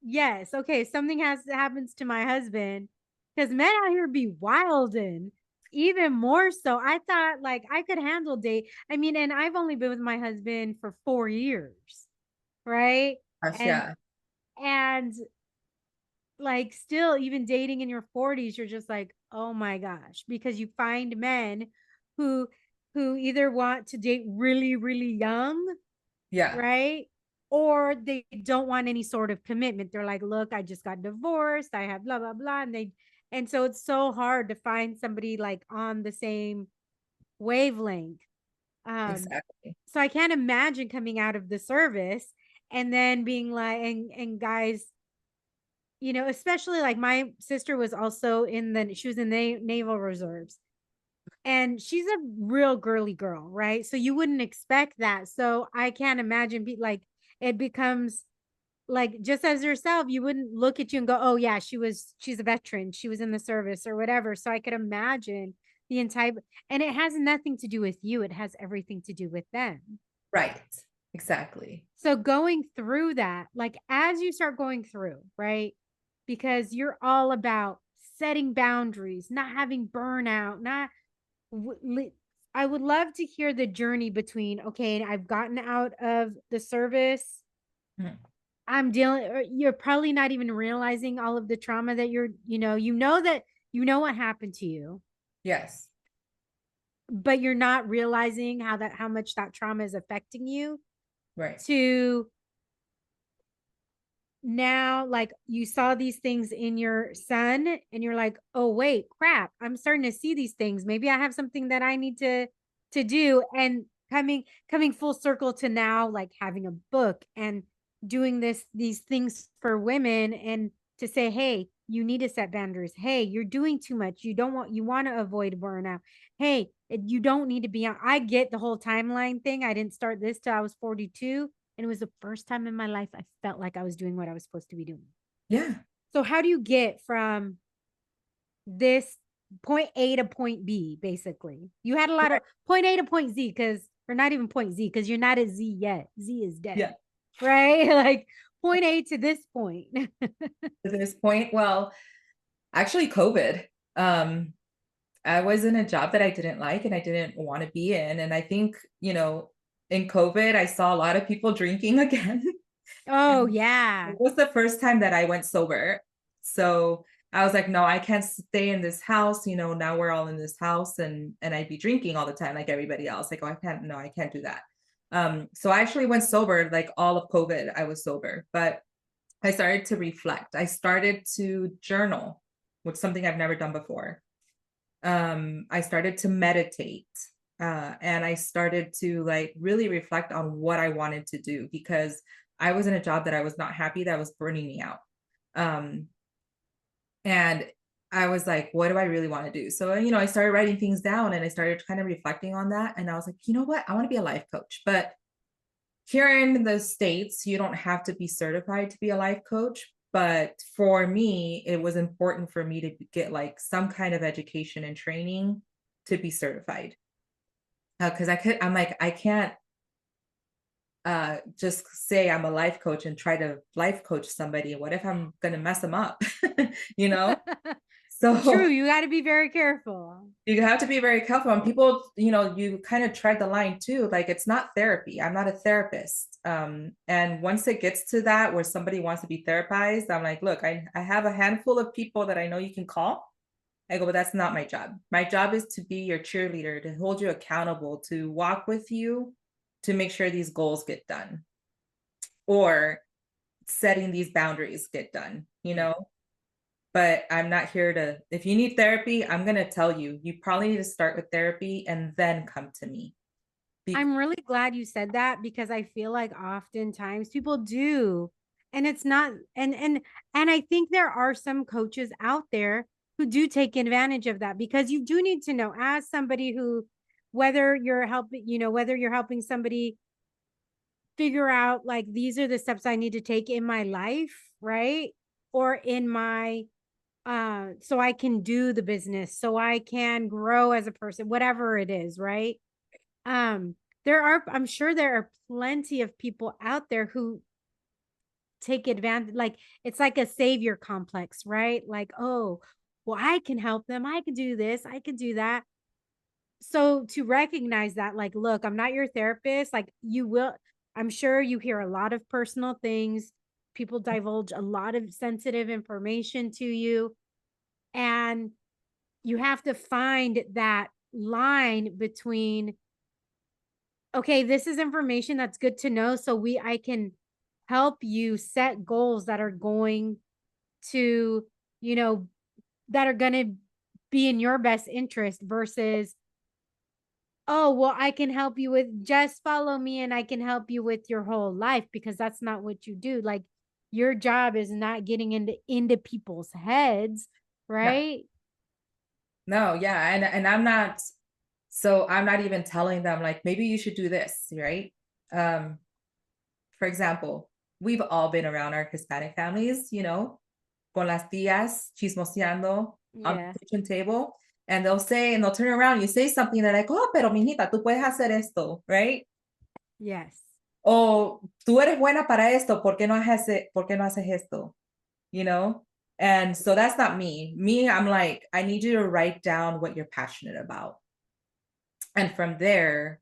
yes, okay, if something happens to my husband, because men out here be wilding even more so. I thought like I could handle date. I mean, and I've only been with my husband for 4 years, right? Gosh, And yeah. and like still even dating in your 40s, you're just like, oh my gosh, because you find men who either want to date really, really young, Yeah, right? Or they don't want any sort of commitment. They're like, look, I just got divorced. I have blah, blah, blah. And so it's so hard to find somebody like on the same wavelength. exactly. So I can't imagine coming out of the service and then being like, and guys, especially like my sister was also she was in the Naval Reserves, and she's a real girly girl, right? So you wouldn't expect that. So I can't imagine it becomes like just as herself, you wouldn't look at you and go, oh yeah, she's a veteran, she was in the service or whatever. So I could imagine the entire, and it has nothing to do with you, it has everything to do with them. Right. Exactly. So going through that, like as you start going through, right? Because you're all about setting boundaries, not having burnout, not I would love to hear the journey between, okay, I've gotten out of the service. Mhm. I'm dealing, or you're probably not even realizing all of the trauma that that what happened to you, Yes. but you're not realizing how much that trauma is affecting you Right. to now, like you saw these things in your son and you're like, oh wait, crap, I'm starting to see these things, maybe I have something that I need to do. And coming full circle to now like having a book and doing these things for women, and to say, hey, you need to set boundaries. Hey, you're doing too much, you want to avoid burnout. Hey, you don't need to be on. I get the whole timeline thing. I didn't start this till I was 42, and it was the first time in my life I felt like I was doing what I was supposed to be doing. Yeah. So how do you get from this point A to point B, basically? You had a lot of Right. point A to point Z, or not even point Z, because you're not at Z yet. Z is dead, Yeah. right? Like point A to this point. To this point, well, actually COVID. Um, I was in a job that I didn't like and I didn't want to be in. And I think, in COVID, I saw a lot of people drinking again. Oh, And yeah. it was the first time that I went sober. So I was like, no, I can't stay in this house. Now we're all in this house and I'd be drinking all the time like everybody else. Like, oh, I can't, no, I can't do that. So I actually went sober like all of COVID. I was sober, but I started to reflect. I started to journal, which is something I've never done before. I started to meditate. And I started to like really reflect on what I wanted to do because I was in a job that I was not happy that was burning me out. Um, and I was like, what do I really want to do? So, I started writing things down and I started kind of reflecting on that. And I was like, you know what? I want to be a life coach. But here in the States, you don't have to be certified to be a life coach. But for me, it was important for me to get like some kind of education and training to be certified. Because I'm like, I can't just say I'm a life coach and try to life coach somebody. What if I'm going to mess them up? you know? True, So you got to be very careful. you have to be very careful. And people, you kind of tread the line too. Like it's not therapy. I'm not a therapist. And once it gets to that where somebody wants to be therapized, I'm like, look, I have a handful of people that I know you can call. I go, but that's not my job. My job is to be your cheerleader, to hold you accountable, to walk with you, to make sure these goals get done or setting these boundaries get done. But I'm not here to, if you need therapy, I'm going to tell you, you probably need to start with therapy and then come to me. Be- I'm really glad you said that because I feel like oftentimes people do. And it's not and I think there are some coaches out there who do take advantage of that because you do need to know as somebody who whether you're helping somebody figure out like these are the steps I need to take in my life, right? Or in my so I can do the business, so I can grow as a person, whatever it is, right? Um, I'm sure there are plenty of people out there who take advantage, like it's like a savior complex, right? Like, oh, well, I can help them, I can do this, I can do that. So to recognize that, like, look, I'm not your therapist, like I'm sure you hear a lot of personal things, people divulge a lot of sensitive information to you, and you have to find that line between, okay, this is information that's good to know. So I can help you set goals that are going to, you know, that are going to be in your best interest versus, oh, well, I can help you with just follow me and I can help you with your whole life because that's not what you do. Like your job is not getting into people's heads, no, right? no, yeah. I'm not even telling them like, maybe you should do this, right? Um, for example, we've all been around our Hispanic families, con las tías, chismoseando on Yeah. the kitchen table. And they'll turn around, you say something, they're like, oh, pero mijita, tú puedes hacer esto, right? Yes. O tú eres buena para esto, por qué no haces esto? And so that's not me. I'm like, I need you to write down what you're passionate about. And from there,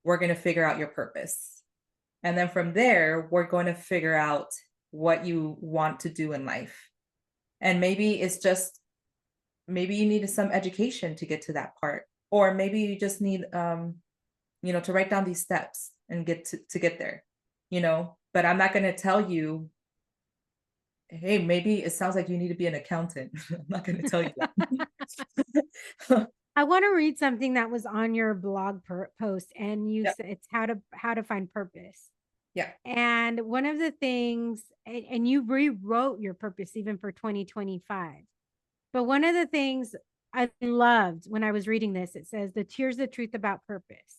we're going to figure out your purpose. And then from there, we're going to figure out what you want to do in life. And maybe you needed some education to get to that part. Or maybe you just need to write down these steps and get there, But I'm not going to tell you, hey, maybe it sounds like you need to be an accountant. I'm not going to tell you that. I want to read something that was on your blog post, and you Yeah. said it's how to find purpose. Yeah. And one of the things, and you rewrote your purpose even for 2025. But one of the things I loved when I was reading this, it says, here's the truth about purpose.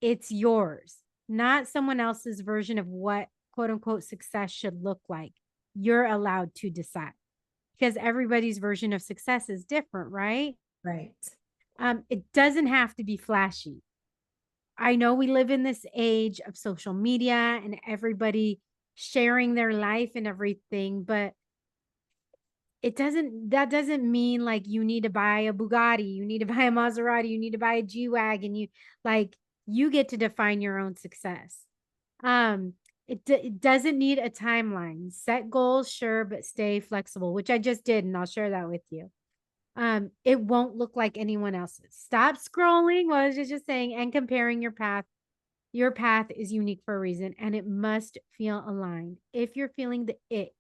It's yours, not someone else's version of what quote unquote success should look like. You're allowed to decide because everybody's version of success is different, right? Right. It doesn't have to be flashy. I know we live in this age of social media and everybody sharing their life and everything, but that doesn't mean like you need to buy a Bugatti, you need to buy a Maserati, you need to buy a G-Wagon, you get to define your own success. It doesn't need a timeline. Set goals, sure, but stay flexible, which I just did, and I'll share that with you. It won't look like anyone else's. Stop scrolling, what I was just saying, and comparing your path Your path is unique for a reason and it must feel aligned. If you're feeling the ick,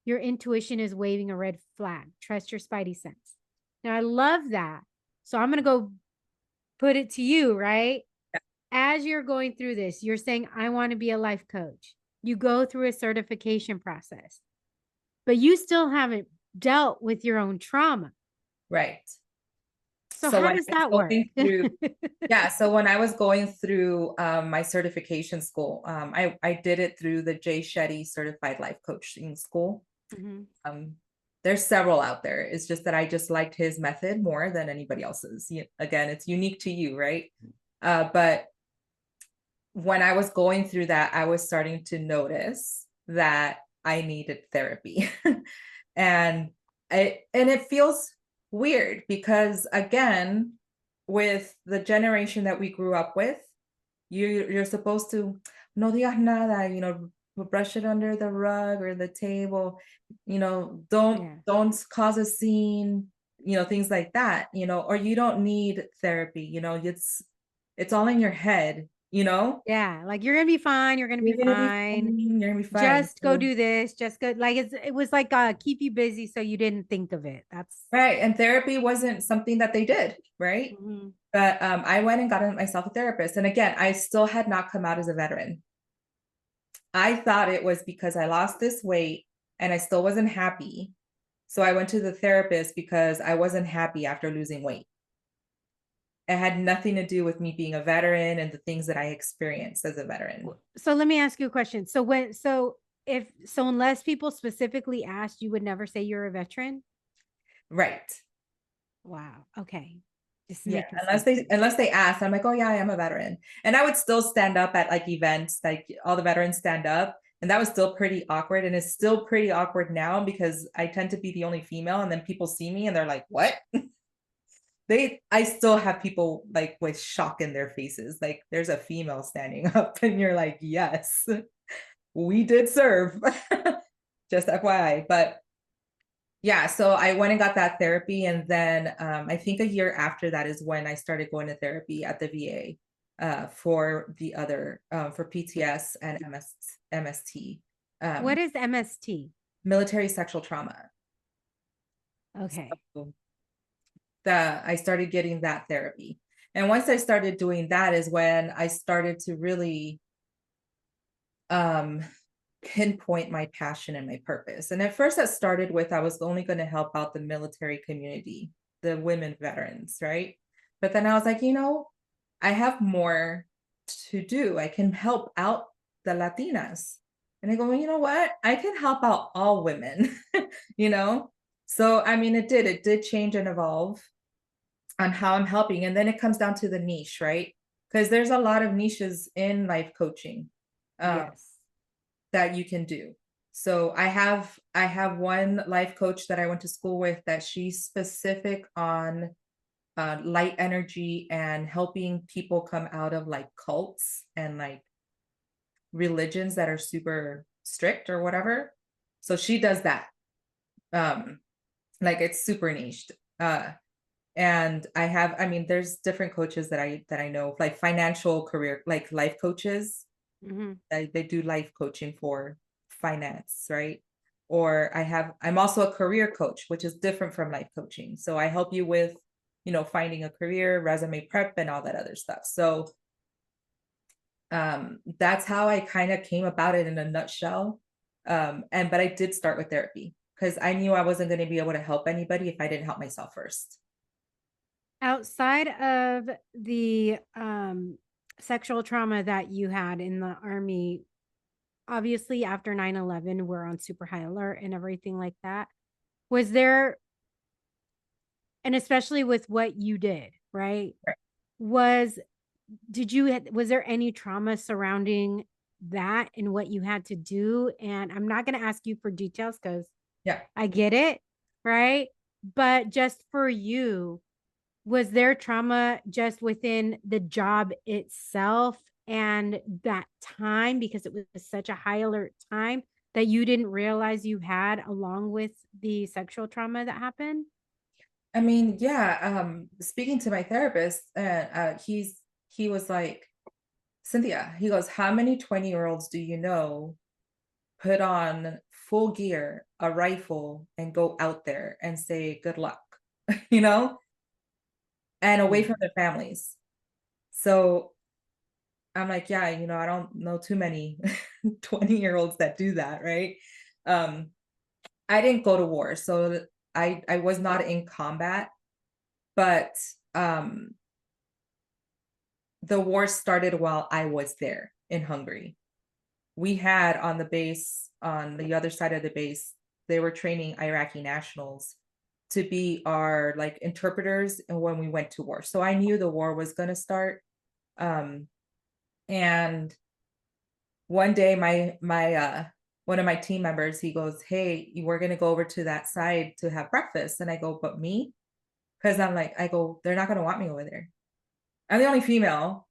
your intuition is waving a red flag. Trust your spidey sense. Now, I love that. So I'm going to go put it to you, right? As you're going through this, you're saying, I want to be a life coach. You go through a certification process, but you still haven't dealt with your own trauma. Right. So, So how when does I was that work? going through, yeah, so when I was going through my certification school, I did it through the Jay Shetty Certified Life Coaching School. Mhm. Um, there's several out there. It's just that I just liked his method more than anybody else's. Again, it's unique to you, right? But when I was going through that, I was starting to notice that I needed therapy. and it feels weird because again, with the generation that we grew up with, you're supposed to no digas nada, brush it under the rug or the table, don't Yeah. don't cause a scene, things like that, or you don't need therapy, it's all in your head, Yeah. Like you're going to be fine. You're going to be you're gonna be fine. fine, you're gonna be fine. Just go do this. Just go. Like it was like keep you busy so you didn't think of it. That's Right, and therapy wasn't something that they did, right? mhm. But, I went and got myself a therapist, and again, I still had not come out as a veteran. I thought it was because I lost this weight and I still wasn't happy, so I went to the therapist because I wasn't happy after losing weight. It had nothing to do with me being a veteran and the things that I experienced as a veteran. So let me ask you a question. So unless people specifically asked, you would never say you're a veteran? Right. Wow. Okay. Just Yeah, making unless sense. they ask, I'm like, "Oh, yeah, I am a veteran." And I would still stand up at, like, events, like, all the veterans stand up, and that was still pretty awkward, and it's still pretty awkward now because I tend to be the only female, and then people see me and they're like, "What?" I still have people, like, with shock in their faces, like, there's a female standing up, and you're like, "Yes, we did serve." Just FYI, but yeah, so I went and got that therapy, and then, I think a year after that is when I started going to therapy at the VA, for the other, for PTS and MST, What um, is MST? military sexual trauma. Okay. So I started getting that therapy, and once I started doing that is when I started to really, um, pinpoint my passion and my purpose. And at first, that started with I was only going to help out the military community, the women veterans, right? But then I was like, I have more to do. I can help out the Latinas. And I go, well, you know what? I can help out all women, you know? So, I mean, it did change and evolve on how I'm helping. And then it comes down to the niche, right? Because there's a lot of niches in life coaching. Um, Yes. that you can do. So I have one life coach that I went to school with that she's specific on light energy and helping people come out of like cults and like religions that are super strict or whatever. So she does that. Um like it's super niched. And I mean there's different coaches that I know like financial career like life coaches. Mhm. They do life coaching for finance, right? Or I'm also a career coach, which is different from life coaching. So I help you with, finding a career, resume prep, and all that other stuff. So that's how I kind of came about it in a nutshell. But I did start with therapy because I knew I wasn't going to be able to help anybody if I didn't help myself first. Outside of the sexual trauma that you had in the army, obviously after 9/11 we're on super high alert and everything like that. Was there, and especially with what you did, right? Right. Was was there any trauma surrounding that and what you had to do? And I'm not going to ask you for details because Yeah. I get it, right? But just for you, was there trauma just within the job itself and that time because it was such a high alert time that you didn't realize you had along with the sexual trauma that happened? I mean, yeah, speaking to my therapist, he was like, Cynthia, he goes, how many 20-year-olds do you know put on full gear, a rifle, and go out there and say good luck, you know, and away Yeah. from their families? So I'm like, yeah, I don't know too many 20-year-olds that do that, right? Um, I didn't go to war, so I was not in combat, but um the war started while I was there in Hungary. We had on the base, on the other side of the base, they were training Iraqi nationals to be our like interpreters and when we went to war. So I knew the war was going to start. Um, and one day my one of my team members, he goes, "Hey, we're going to go over to that side to have breakfast." And I go, "But me?" Because I go, "They're not going to want me over there. I'm the only female,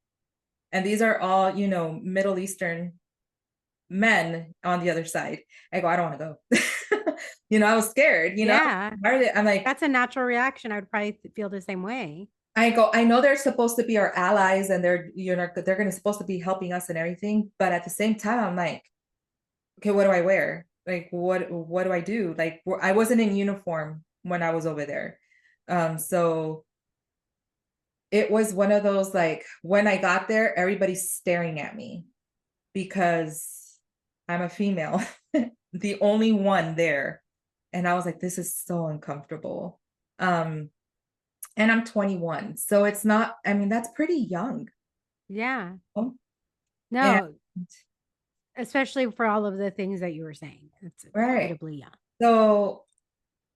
and these are all, Middle Eastern men on the other side." I go, "I don't want to go." I was scared, Yeah. Why are they? I'm like, That's a natural reaction. I would probably feel the same way. I go, I know they're supposed to be our allies and they're gonna supposed to be helping us and everything, but at the same time, I'm like, okay, what do I wear? Like, what do I do? Like, I wasn't in uniform when I was over there. So it was one of those like when I got there, everybody's staring at me because I'm a female, the only one there. And I was like, this is so uncomfortable. Um, and I'm 21. So it's not, I mean, that's pretty young. Yeah. Oh, and No, especially for all of the things that you were saying. It's right. incredibly young. So,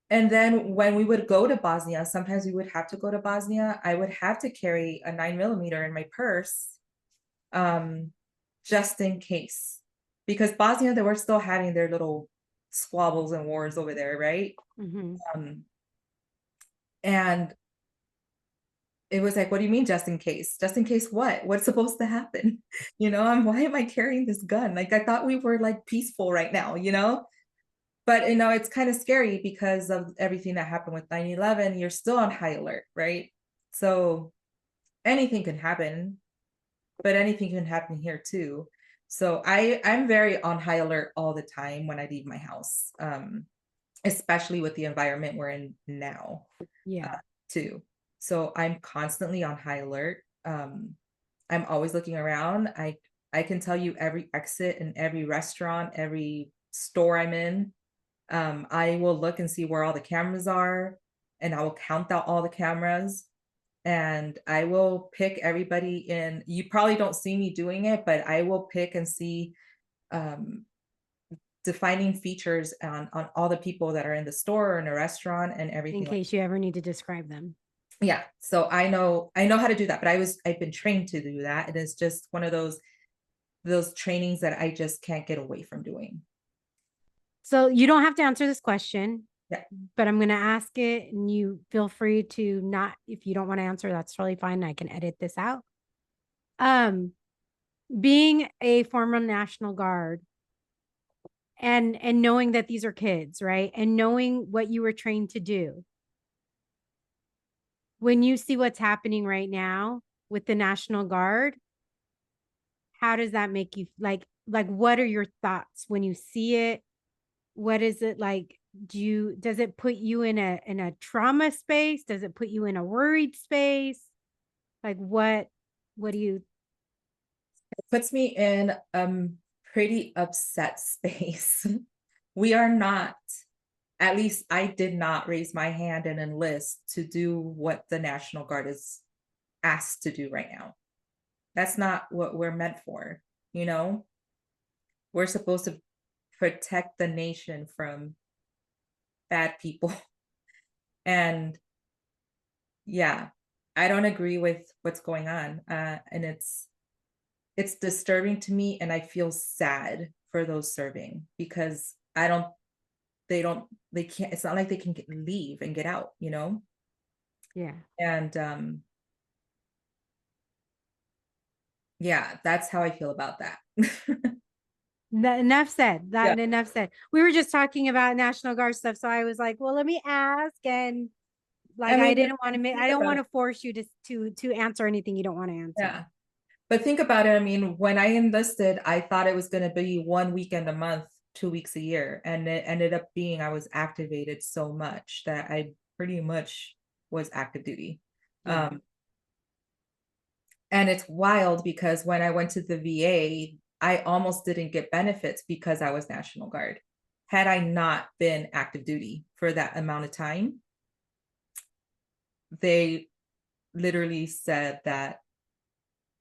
and then when we would go to Bosnia, sometimes we would have to go to Bosnia. I would have to carry a 9mm in my purse, um, just in case. Because Bosnia, they were still having their little squabbles and wars over there, right? Hmm. Um, and it was like, what do you mean just in case? Just in case what? What's supposed to happen? Why am I carrying this gun? Like I thought we were like peaceful right now. But it's kind of scary because of everything that happened with 9/11. You're still on high alert, right? So anything can happen, but anything can happen here too. So I'm very on high alert all the time when I leave my house. Especially with the environment we're in now, Yeah. too. So I'm constantly on high alert. I'm always looking around. I can tell you every exit in every restaurant, every store I'm in. I will look and see where all the cameras are, and I will count out all the cameras. And I will pick everybody in. You probably don't see me doing it, but I will pick and see um, defining features on all the people that are in the store or in a restaurant and In everything like. case you ever need to describe them. Yeah, so I know how to do that, but I've been trained to do that. It is just one of those trainings that I just can't get away from doing. So you don't have to answer this question, Yeah. but I'm going to ask it and you feel free to not, if you don't want to answer, that's totally fine. I can edit this out. Um, being a former National Guard and knowing that these are kids, right? And knowing what you were trained to do. When you see what's happening right now with the National Guard, how does that make you like what are your thoughts when you see it? What is it like? Does it put you in a trauma space? Does it put you in a worried space? Like what do you It puts me in a pretty upset space. We are not, at least I did not raise my hand and enlist to do what the National Guard is asked to do right now. That's not what we're meant for, you know? We're supposed to protect the nation from bad people. And yeah, I don't agree with what's going on. And it's disturbing to me and I feel sad for those serving because they can't, it's not like they can leave and get out. yeah. And yeah, that's how I feel about that. Enough said. Yeah. That enough said. We were just talking about National Guard stuff, so I was like, well, let me ask and I like I mean, didn't want to make I think don't about want it. to force you to answer anything you don't want to answer. Yeah. But think about it. I mean, when I enlisted, I thought it was going to be 1 weekend a month, 2 weeks a year. And it ended up being I was activated so much that I pretty much was active duty. Yeah. Um, and it's wild because when I went to the VA, I almost didn't get benefits because I was National Guard. Had I not been active duty for that amount of time, they literally said that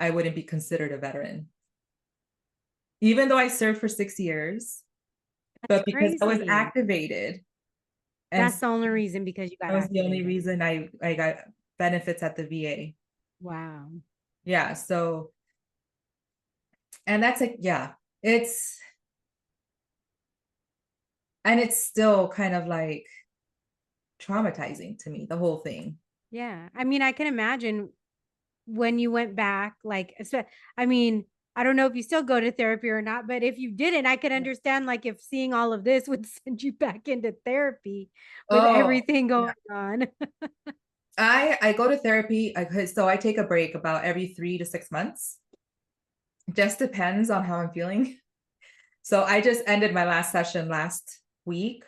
I wouldn't be considered a veteran. Even though I served for 6 years, That's but because I was crazy. activated, and That's the only reason because you got that was the only activated. reason I got benefits at the VA. Wow. Yeah, so and that's like yeah, it's and it's still kind of like traumatizing to me, the whole thing. Yeah. I mean, I can imagine when you went back, like, I mean, I don't know if you still go to therapy or not, but if you didn't, I could understand, like, if seeing all of this would send you back into therapy with Oh, everything yeah. going on. I go to therapy, so I take a break about every 3 to 6 months. Just depends on how I'm feeling. So I just ended my last session last week.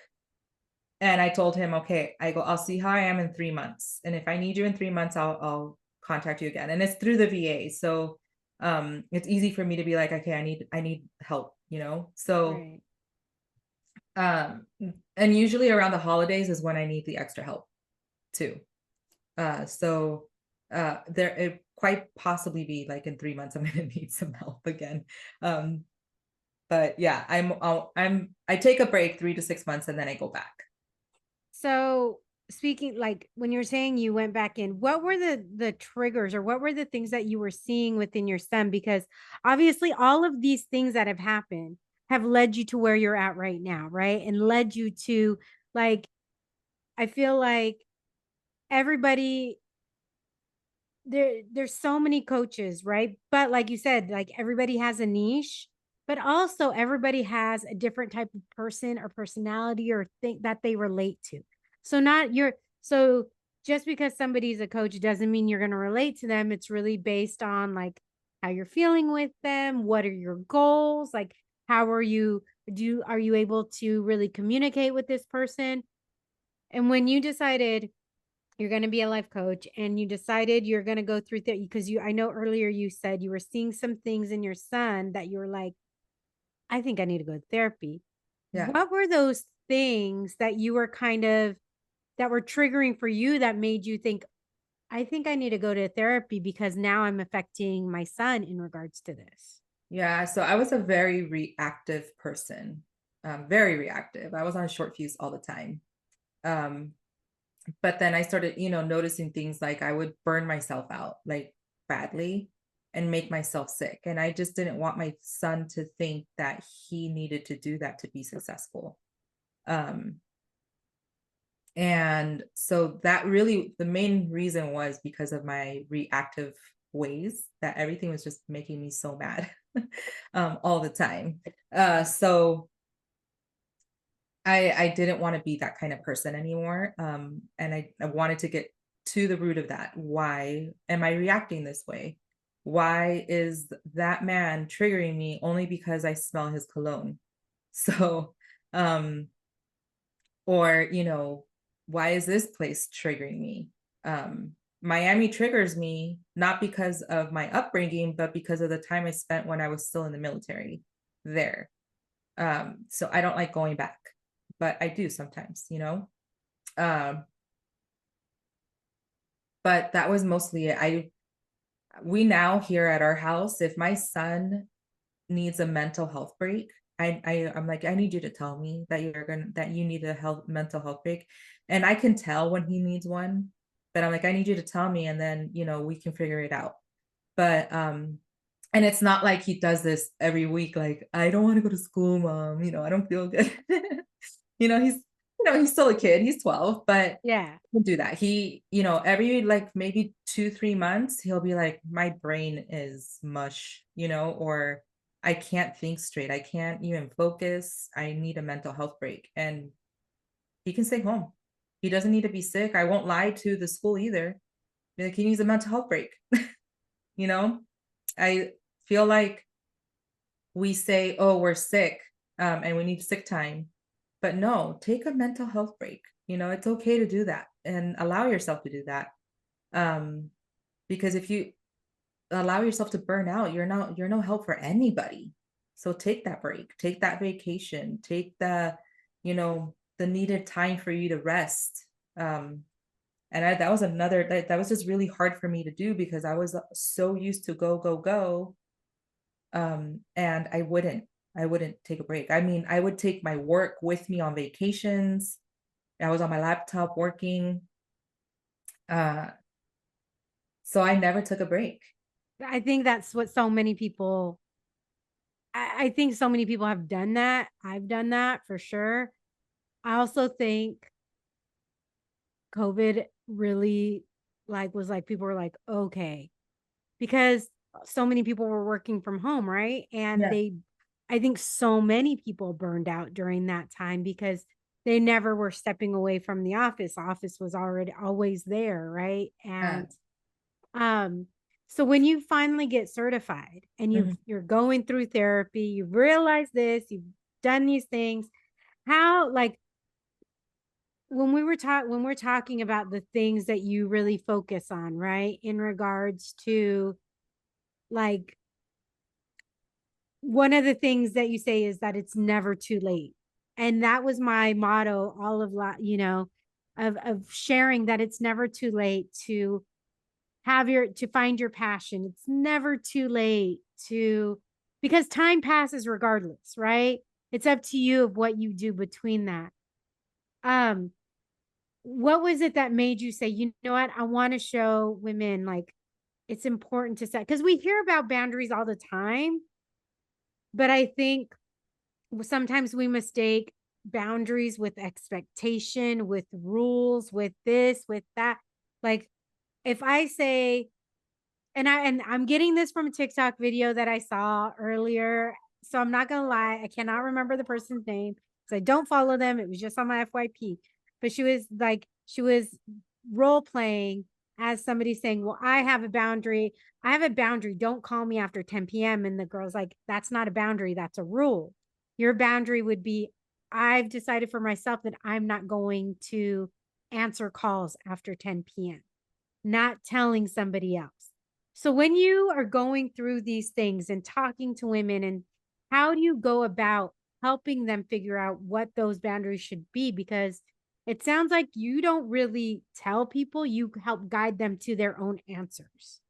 And I told him, okay, I'll see how I am in 3 months. And if I need you in 3 months, I'll contact you again. And it's through the VA. So it's easy for me to be like, okay, I need help, you know? So Right. um and usually around the holidays is when I need the extra help too. So there it quite possibly be like in 3 months I'm gonna need some help again. Um, but yeah, I take a break 3 to 6 months and then I go back. So, speaking, like, when you're saying you went back in, what were the triggers, or what were the things that you were seeing within your son? Because obviously all of these things that have happened have led you to where you're at right now, right? And led you to, like, I feel like everybody, there's so many coaches, right? But like you said, like, everybody has a niche, but also everybody has a different type of person or personality or thing that they relate to. So not your so just because somebody's a coach doesn't mean you're going to relate to them. It's really based on, like, how you're feeling with them, what are your goals, like, how are you able to really communicate with this person? And when you decided you're going to be a life coach and you decided you're going to go through that, because I know earlier you said you were seeing some things in your son that you were like, I think I need to go to therapy. Yeah. What were those things that you were kind of that were triggering for you that made you think, I think I need to go to therapy because now I'm affecting my son in regards to this? Yeah. So I was a very reactive person. Very reactive. I was on a short fuse all the time. Um, but then I started, noticing things like I would burn myself out like badly and make myself sick. And I just didn't want my son to think that he needed to do that to be successful. Um, and so that really the main reason was because of my reactive ways that everything was just making me so mad all the time. So I didn't want to be that kind of person anymore. And I wanted to get to the root of that. Why am I reacting this way? Why is that man triggering me only because I smell his cologne? So, um, or, why is this place triggering me? Miami triggers me not because of my upbringing, but because of the time I spent when I was still in the military there. So I don't like going back, but I do sometimes. Um, but that was mostly it. We now here at our house, if my son needs a mental health break, I'm like, I need you to tell me that you need a mental health break. And I can tell when he needs one, but I'm like, I need you to tell me, and then we can figure it out. But and it's not like he does this every week, like, I don't want to go to school, mom, I don't feel good. He's still a kid, he's 12, but Yeah. he'll do that. Every like maybe 2, 3 months, he'll be like, my brain is mush, or I can't think straight. I can't even focus. I need a mental health break. And he can stay home. He doesn't need to be sick. I won't lie to the school either. Be like, he needs a mental health break, you know? I feel like we say, "Oh, we're sick, and we need sick time." But no, take a mental health break. It's okay to do that and allow yourself to do that. Um, because if you allow yourself to burn out, you're no help for anybody. So take that break, take that vacation, take the needed time for you to rest. And that was that was just really hard for me to do because I was so used to go, go, go. And I wouldn't take a break. I mean, I would take my work with me on vacations. I was on my laptop working. Uh, so I never took a break. I think that's what so many people I think so many people have done that. I've done that for sure. I also think COVID really was like people were like, okay, because so many people were working from home, right? And Yeah. I think so many people burned out during that time because they never were stepping away from the office. Office was already always there, right? Yeah. And um, so when you finally get certified and Mhm. you're going through therapy, you realize this, you've done these things, how like when we're talking about the things that you really focus on, right? In regards to like one of the things that you say is that it's never too late. And that was my motto all of of sharing that it's never too late to to find your passion. It's never too late to because time passes regardless, right? It's up to you of what you do between that. Um, what was it that made you say, you know what, I want to show women like it's important to set because we hear about boundaries all the time, but I think sometimes we mistake boundaries with expectation, with rules, with this, with that. Like if I say, and I'm getting this from a TikTok video that I saw earlier. So I'm not gonna lie, I cannot remember the person's name because I don't follow them. It was just on my FYP. But she was role playing as somebody saying, well, I have a boundary. I have a boundary. Don't call me after 10 p.m. And the girl's like, that's not a boundary, that's a rule. Your boundary would be, I've decided for myself that I'm not going to answer calls after 10 p.m., not telling somebody else. So when you are going through these things and talking to women, and how do you go about helping them figure out what those boundaries should be? Because it sounds like you don't really tell people, you help guide them to their own answers.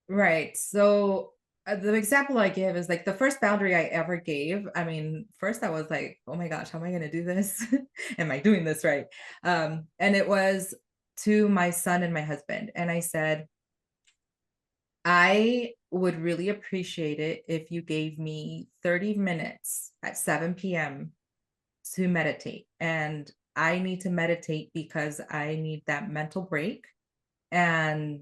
Right. So the example I give is like the first boundary I ever gave. I mean, first I was like, oh my gosh, how am I going to do this? Am I doing this right? And it was to my son and my husband. And I said, I would really appreciate it if you gave me 30 minutes at 7 p.m. to meditate. And I need to meditate because I need that mental break. And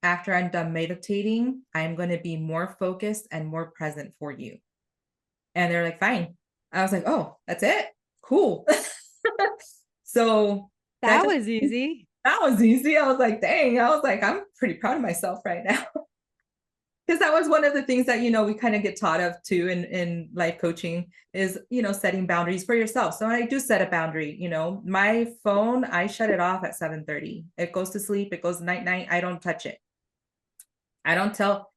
after I'm done meditating, I'm going to be more focused and more present for you. And they're like, fine. I was like, oh, that's it. Cool. So that That just, was easy. that was easy. I was like, dang, I was like, I'm pretty proud of myself right now. Because that was one of the things that we kind of get taught of too in life coaching is setting boundaries for yourself. So I do set a boundary. My phone, I shut it off at 7:30. It goes to sleep, it goes night night. I don't touch it. I don't tell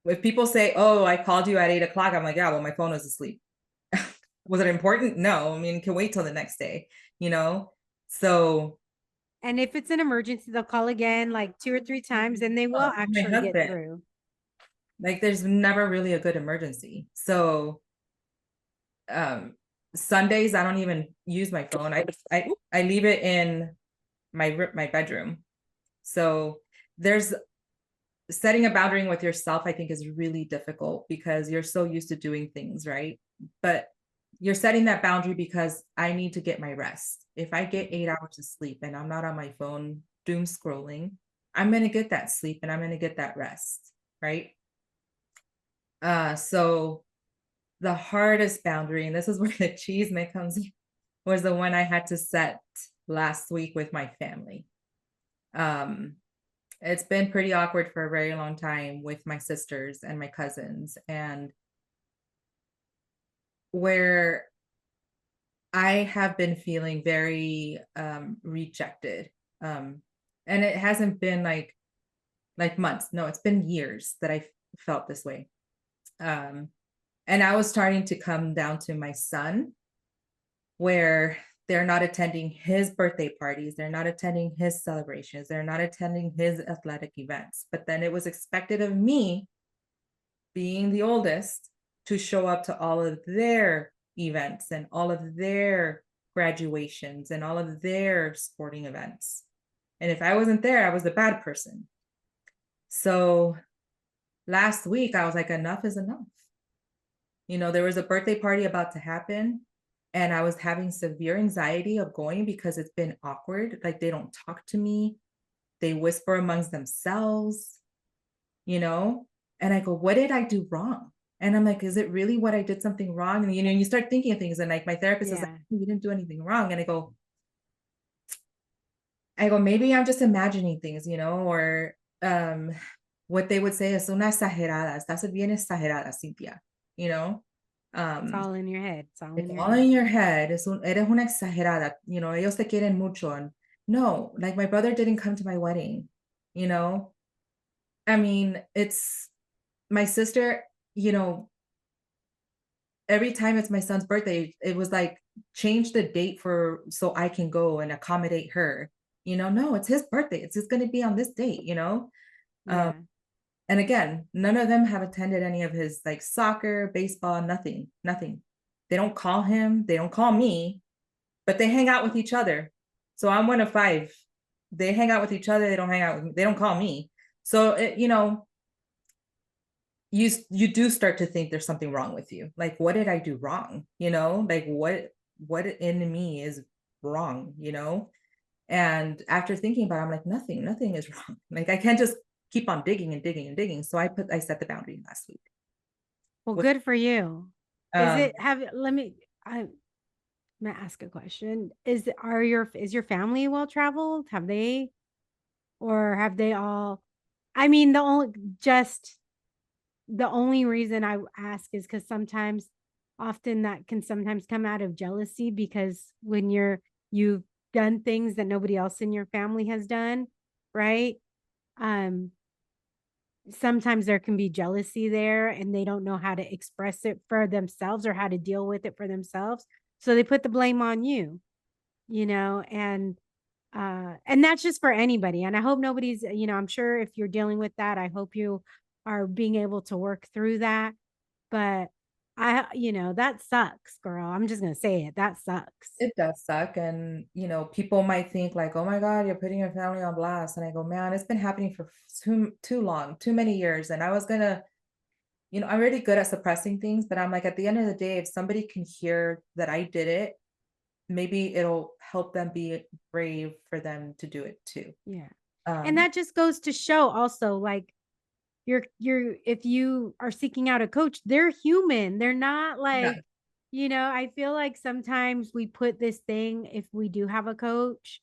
if people say, oh, I called you at 8 o'clock. I'm like, yeah, well, my phone was asleep. Was it important? No. I mean, it can wait till the next day, you know? So And if it's an emergency, they'll call again like two or three times and they will my actually get husband, through. like there's never really a good emergency. So um Sundays I don't even use my phone. I leave it in my bedroom. So there's setting a boundary with yourself, I think, is really difficult because you're so used to doing things, right? But you're setting that boundary because I need to get my rest. If I get 8 hours of sleep and I'm not on my phone doom scrolling, I'm going to get that sleep and I'm going to get that rest, right? So the hardest boundary, and this is where the chisme comes in, was the one I had to set last week with my family. Um, It's been pretty awkward for a very long time with my sisters and my cousins, and where I have been feeling very, rejected, um, and it hasn't been like months. No, it's been years that I felt this way. Um, and I was starting to come down to my son, where they're not attending his birthday parties, they're not attending his celebrations, they're not attending his athletic events. But then it was expected of me, being the oldest, to show up to all of their events and all of their graduations and all of their sporting events. And if I wasn't there, I was the bad person. So last week, I was like, enough is enough. There was a birthday party about to happen, and I was having severe anxiety of going because it's been awkward. Like, they don't talk to me, they whisper amongst themselves, you know? And I go, what did I do wrong? And I'm like, is it really what I did something wrong? And you start thinking of things, and like my therapist is like, Yeah. you didn't do anything wrong. And I go, maybe I'm just imagining things, or what they would say is una exagerada, estás bien exagerada, Cynthia, you know? It's Um, all in your head. It's all it's in your all head. in your head. Eres una exagerada, ellos te quieren mucho. And no, like my brother didn't come to my wedding, you know? I mean, it's my sister, every time it's my son's birthday, it was like, change the date for so I can go and accommodate her. No, it's his birthday. It's just going to be on this date. Um, Yeah. and again, none of them have attended any of his like soccer, baseball, nothing, nothing. They don't call him, they don't call me, but they hang out with each other. So I'm one of five. They hang out with each other, they don't hang out with me, they don't call me. So you do start to think there's something wrong with you. Like, what did I do wrong? Like what in me is wrong? And after thinking about it, I'm like, nothing is wrong. Like, I can't just keep on digging and digging and digging. So I set the boundary last week. Well, With good for you. Is um it have let me I'm gonna ask a question. Is your family well traveled? Have they or have they all I mean the only reason I ask is because often that can sometimes come out of jealousy because when you've done things that nobody else in your family has done, right? Um, Sometimes there can be jealousy there and they don't know how to express it for themselves or how to deal with it for themselves. So they put the blame on you, and that's just for anybody. And I hope nobody's, I'm sure if you're dealing with that, I hope you are being able to work through that. But that sucks, girl. I'm just gonna say it. That sucks. It does suck. And people might think like, oh my God, you're putting your family on blast. And I go, man, it's been happening for too long, too many years. And I was gonna, I'm really good at suppressing things, but I'm like, at the end of the day, if somebody can hear that I did it, maybe it'll help them be brave for them to do it too. Yeah. And Um, that just goes to show also like if you are seeking out a coach, they're human. They're not yeah, like, I feel like sometimes we put this thing if we do have a coach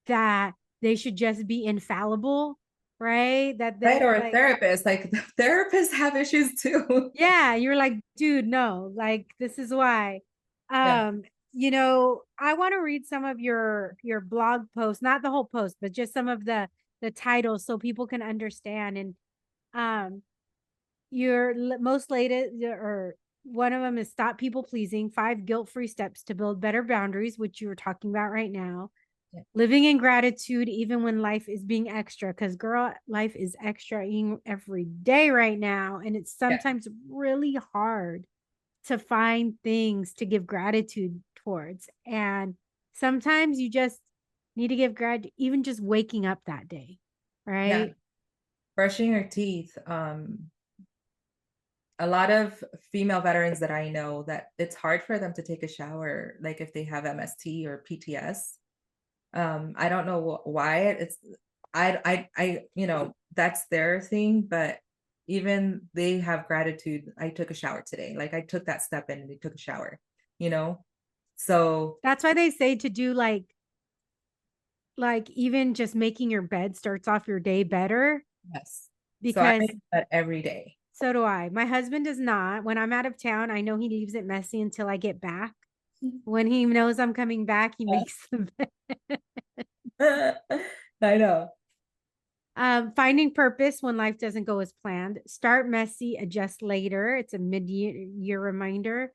that they should just be infallible, right? That right. they Or a like, therapist, like therapists have issues too. yeah, you're like, dude, no, like this is why. Yeah, Um, I want to read some of your blog posts, not the whole post, but just some of the titles so people can understand. And um most latest or one of them is stop people pleasing, 5 guilt-free steps to build better boundaries, which you were talking about right now. yeah, Living in gratitude even when life is being extra, because girl, life is extra every day right now, and it's yeah, sometimes really hard to find things to give gratitude towards. And sometimes you just need to give gratitude, even just waking up that day, yeah. right? Brushing your teeth. A lot of female veterans that I know, that it's hard for them to take a shower, like if they have MST or PTS. I don't know why it's that's their thing, but even they have gratitude. I took a shower today. Like, I took that step in and they took a shower, you know? So That's why they say to do like like even just making your bed starts off your day better Yes. So I because make that every day. so do I. My husband does not. When I'm out of town, I know he leaves it messy until I get back. When he knows I'm coming back, he makes the bed. I know. Finding purpose when life doesn't go as planned. Start messy, adjust later. It's a mid-year reminder.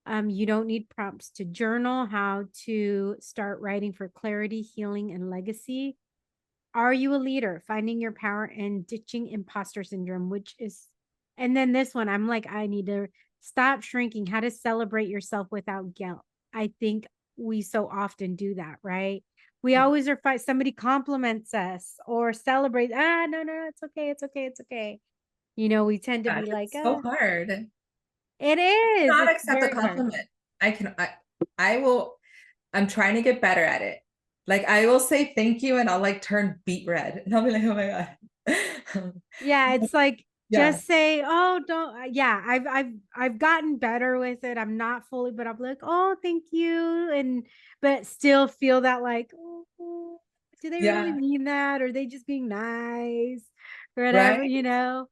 You don't need prompts to journal. How to start writing for clarity, healing, and legacy. Are you a leader? Finding your power and ditching imposter syndrome, which is, and then this one, I'm like, I need to stop shrinking. How to celebrate yourself without guilt. I think we so often do that, right? We always are fight. Somebody compliments us or celebrate. No, no, no, it's okay, it's okay, it's okay. We tend to Gosh, be like, it's so hard. it is. Not It's accept a very hard. compliment. I will, I'm trying to get better at it. Like I will say thank you and I'll like turn beet red and I'll be like, oh my God. Yeah, it's like Yeah. just say, "Oh, don't." Yeah, I've gotten better with it. I'm not fully, but I'm like, "Oh, thank you," and but still feel that like, oh, do they really Yeah. mean that, or are they just being nice, or whatever, Right.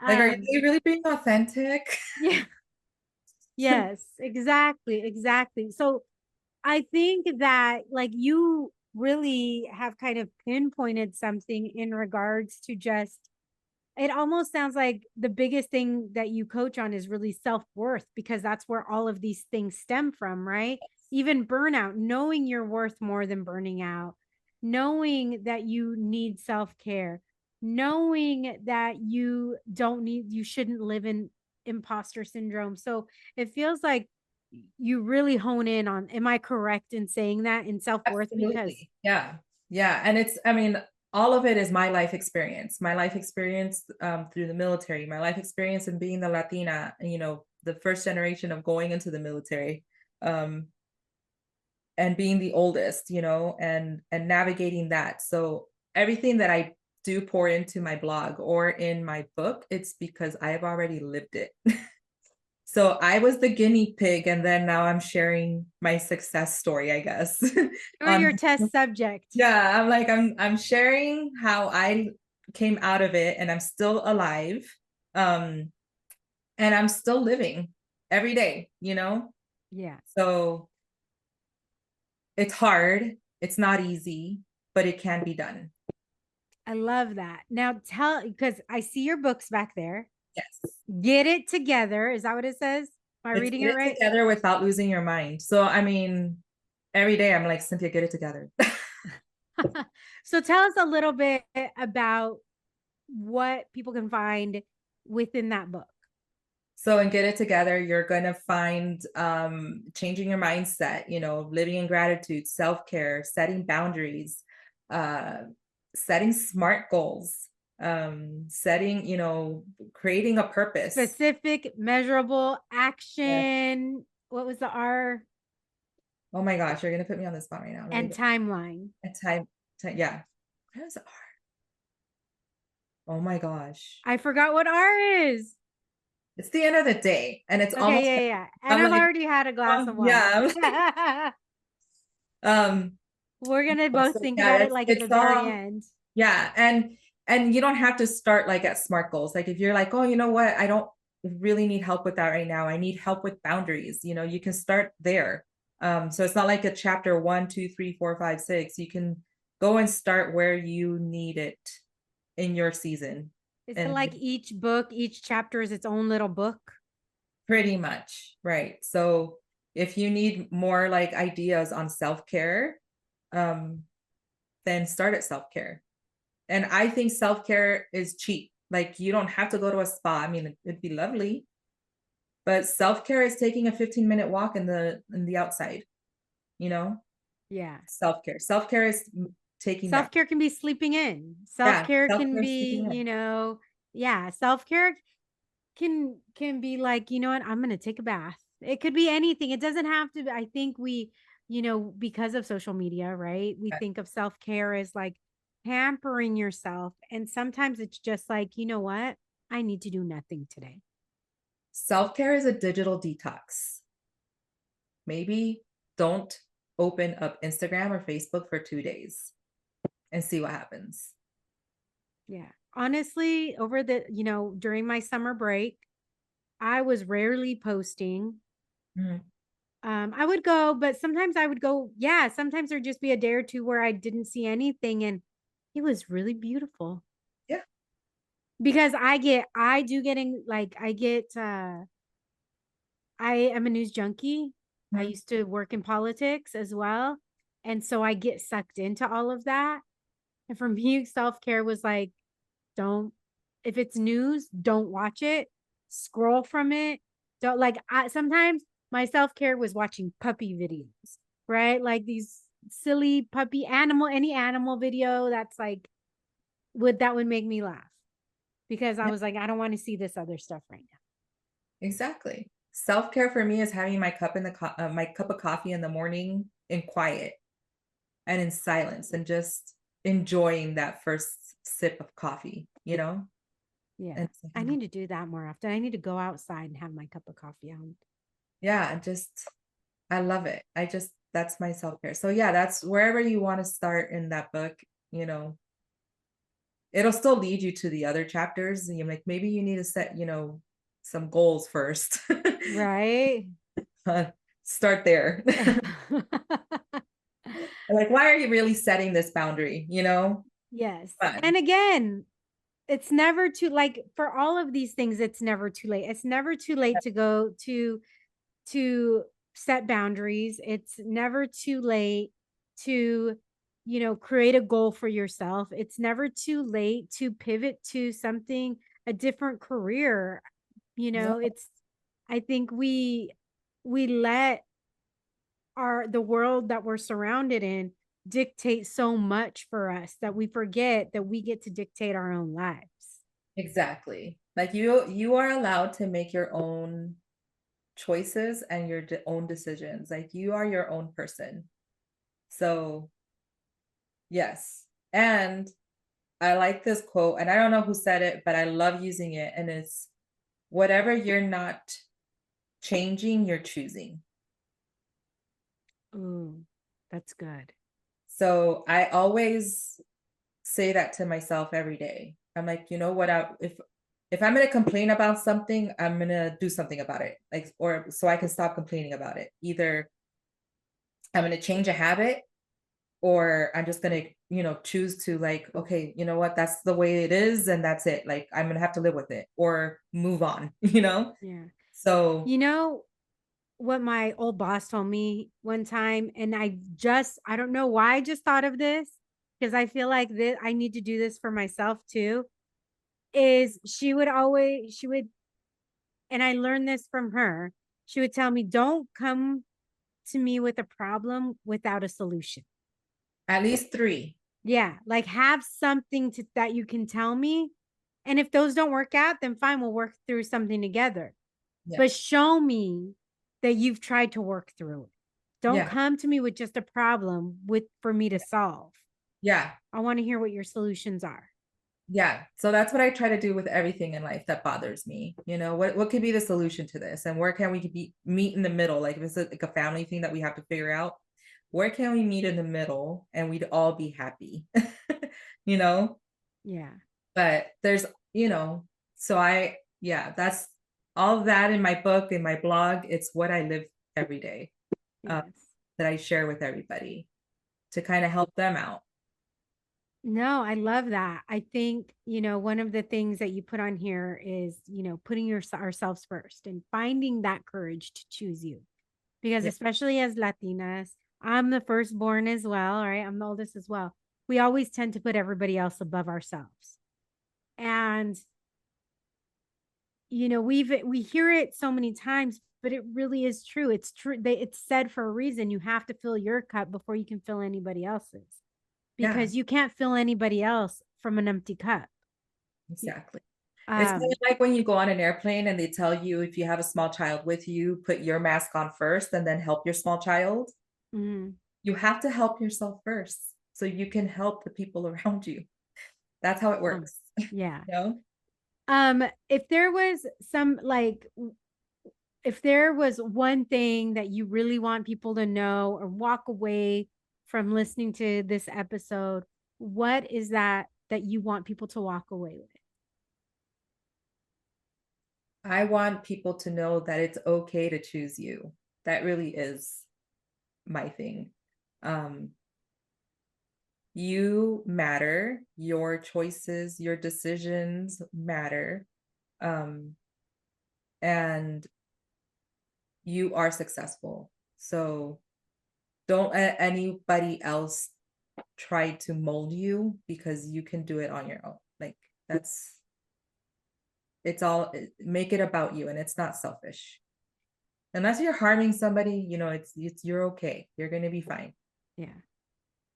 Like, are Um, you really being authentic? yeah, yes, exactly, exactly. So I think that like you really have kind of pinpointed something in regards to just it almost sounds like the biggest thing that you coach on is really self-worth because that's where all of these things stem from, right? Even burnout, knowing you're worth more than burning out, knowing that you need self-care, knowing that you shouldn't live in imposter syndrome. So it feels like you really hone in on, am I correct in saying that in self-worth? Because Absolutely. Yeah. Yeah. And it's, I mean, all of it is my life experience through the military, my life experience in being the Latina, the first generation of going into the military, um, and being the oldest, and navigating that. So everything that I do pour into my blog or in my book, it's because I have already lived it. So I was the guinea pig, and then now I'm sharing my success story, I guess. you're on your test subject. Yeah, I'm sharing how I came out of it and I'm still alive. Um, and I'm still living every day. Yeah. So it's hard, it's not easy, but it can be done. I love that. Now tell because I see your books back there. Yes. Get it together. Is that what it says? Am I It's reading it get it right? together without losing your mind. So I mean, every day I'm like, Cynthia, get it together. So tell us a little bit about what people can find within that book. So in Get It Together, you're going to find changing your mindset, living in gratitude, self-care, setting boundaries, uh, setting smart goals, creating a purpose. Specific, measurable, Yeah. action. What was the R? Oh my gosh, you're going to put me on the spot right now. Let me And look. timeline. A yeah. What is R? Oh my gosh. I forgot what R is. It's the end of the day and it's Okay, almost, yeah, yeah. And I'm I've like, already had a glass oh of wine. yeah. Um, We're gonna both so think yeah, about it it's, like at the it's very all, end. yeah, and you don't have to start like at SMART goals. Like if you're like, oh, you know what, I don't really need help with that right now. I need help with boundaries. You can start there. So it's not like a chapter 1, 2, 3, 4, 5, 6. You can go and start where you need it in your season. It's And like each book, each chapter is its own little book. pretty much, right. So if you need more like ideas on self-care, um, then start at self-care. And I think self-care is cheap. Like you don't have to go to a spa. I mean, it'd be lovely, but self-care is taking a 15-minute walk in the outside, you know? Yeah. Self-care. Self-care is taking that. Self-care can be sleeping in. Yeah, Self-care can self-care is be, sleeping in. yeah, self-care can be like, you know what, I'm gonna take a bath. It could be anything. It doesn't have to be, I think we, because of social media, right? We Yeah. think of self-care as like pampering yourself. And sometimes it's just like, you know what? I need to do nothing today. Self-care is a digital detox. Maybe don't open up Instagram or Facebook for 2 days. and see what happens. Yeah. Honestly, over the, during my summer break, I was rarely posting. Mhm. I would go, but sometimes I would go, yeah, sometimes there'd just be a day or two where I didn't see anything and it was really beautiful. Yeah. Because I do getting like I am a news junkie. I Mhm. used to work in politics as well. And so I get sucked into all of that. And for me, self-care was like, don't, if it's news, don't watch it, scroll from it. Don't like, sometimes my self-care was watching puppy videos, right? Like these silly puppy animal, any animal video that's like, that would make me laugh because I Yeah, was like, I don't want to see this other stuff right now. exactly. Self-care for me is having my cup of coffee in the morning in quiet and in silence and just enjoying that first sip of coffee, you know? Yeah. And I need to do that more often. I need to go outside and have my cup of coffee out. yeah, and just I love it. I just that's my self-care. So yeah, that's wherever you want to start in that book, you know, it'll still lead you to the other chapters. And you're like, maybe you need to set, some goals first. Right? Uh, Start there. Like, why are you really setting this boundary? Yes. Fun. And again, it's never too like for all of these things, it's never too late. It's never too late to go to set boundaries. It's never too late to, create a goal for yourself. It's never too late to pivot to something, a different career. Yeah, It's I think we let the world that we're surrounded in dictate so much for us that we forget that we get to dictate our own lives. exactly. Like you are allowed to make your own choices and your own decisions. Like you are your own person. So, yes. And I like this quote, and I don't know who said it, but I love using it. And it's whatever you're not changing, you're choosing. Ooh, that's good. So I always say that to myself every day. I'm like, you know what? If I'm gonna complain about something, I'm gonna do something about it. Like, or so I can stop complaining about it. Either I'm gonna change a habit, or I'm just gonna, choose to like, okay, you know what? That's the way it is, and that's it. Like, I'm gonna have to live with it or move on. Yeah. So You know what my old boss told me one time, and I don't know why I just thought of this because I feel like this, I need to do this for myself too. Is she would, and I learned this from her. She would tell me, don't come to me with a problem without a solution. at least three. Yeah, like have something that you can tell me. And if those don't work out, then fine, we'll work through something together. Yeah. But show me that you've tried to work through it. Don't Yeah. come to me with just a problem for me to solve. Yeah. I want to hear what your solutions are. Yeah. So that's what I try to do with everything in life that bothers me. What could be the solution to this? And where can we meet in the middle? Like if it's like a family thing that we have to figure out, where can we meet in the middle and we'd all be happy? you know? Yeah. But so yeah, that's all of that in my book, in my blog. It's what I live every day, uh, Yes. that I share with everybody to kind of help them out. No, I love that. I think, one of the things that you put on here is, putting ourselves first and finding that courage to choose you. Because Yeah. especially as Latinas, I'm the firstborn as well, all right? I'm the oldest as well. We always tend to put everybody else above ourselves. And we hear it so many times, but it really is true. It's true. It's said for a reason. You have to fill your cup before you can fill anybody else's, Yeah, because you can't fill anybody else from an empty cup. exactly. It's kind Um, of like when you go on an airplane and they tell you if you have a small child with you, put your mask on first and then help your small child. mhm. You have to help yourself first so you can help the people around you. That's how it works. Yeah. You know? If there was if there was one thing that you really want people to know or walk away from listening to this episode, what is that you want people to walk away with? I want people to know that it's okay to choose you. That really is my thing. Um, you matter, your choices, your decisions matter. Um, and you are successful. So don't let anybody else try to mold you because you can do it on your own. Like that's it's all make it about you and it's not selfish. Unless you're harming somebody, it's you're okay. You're gonna be fine. Yeah.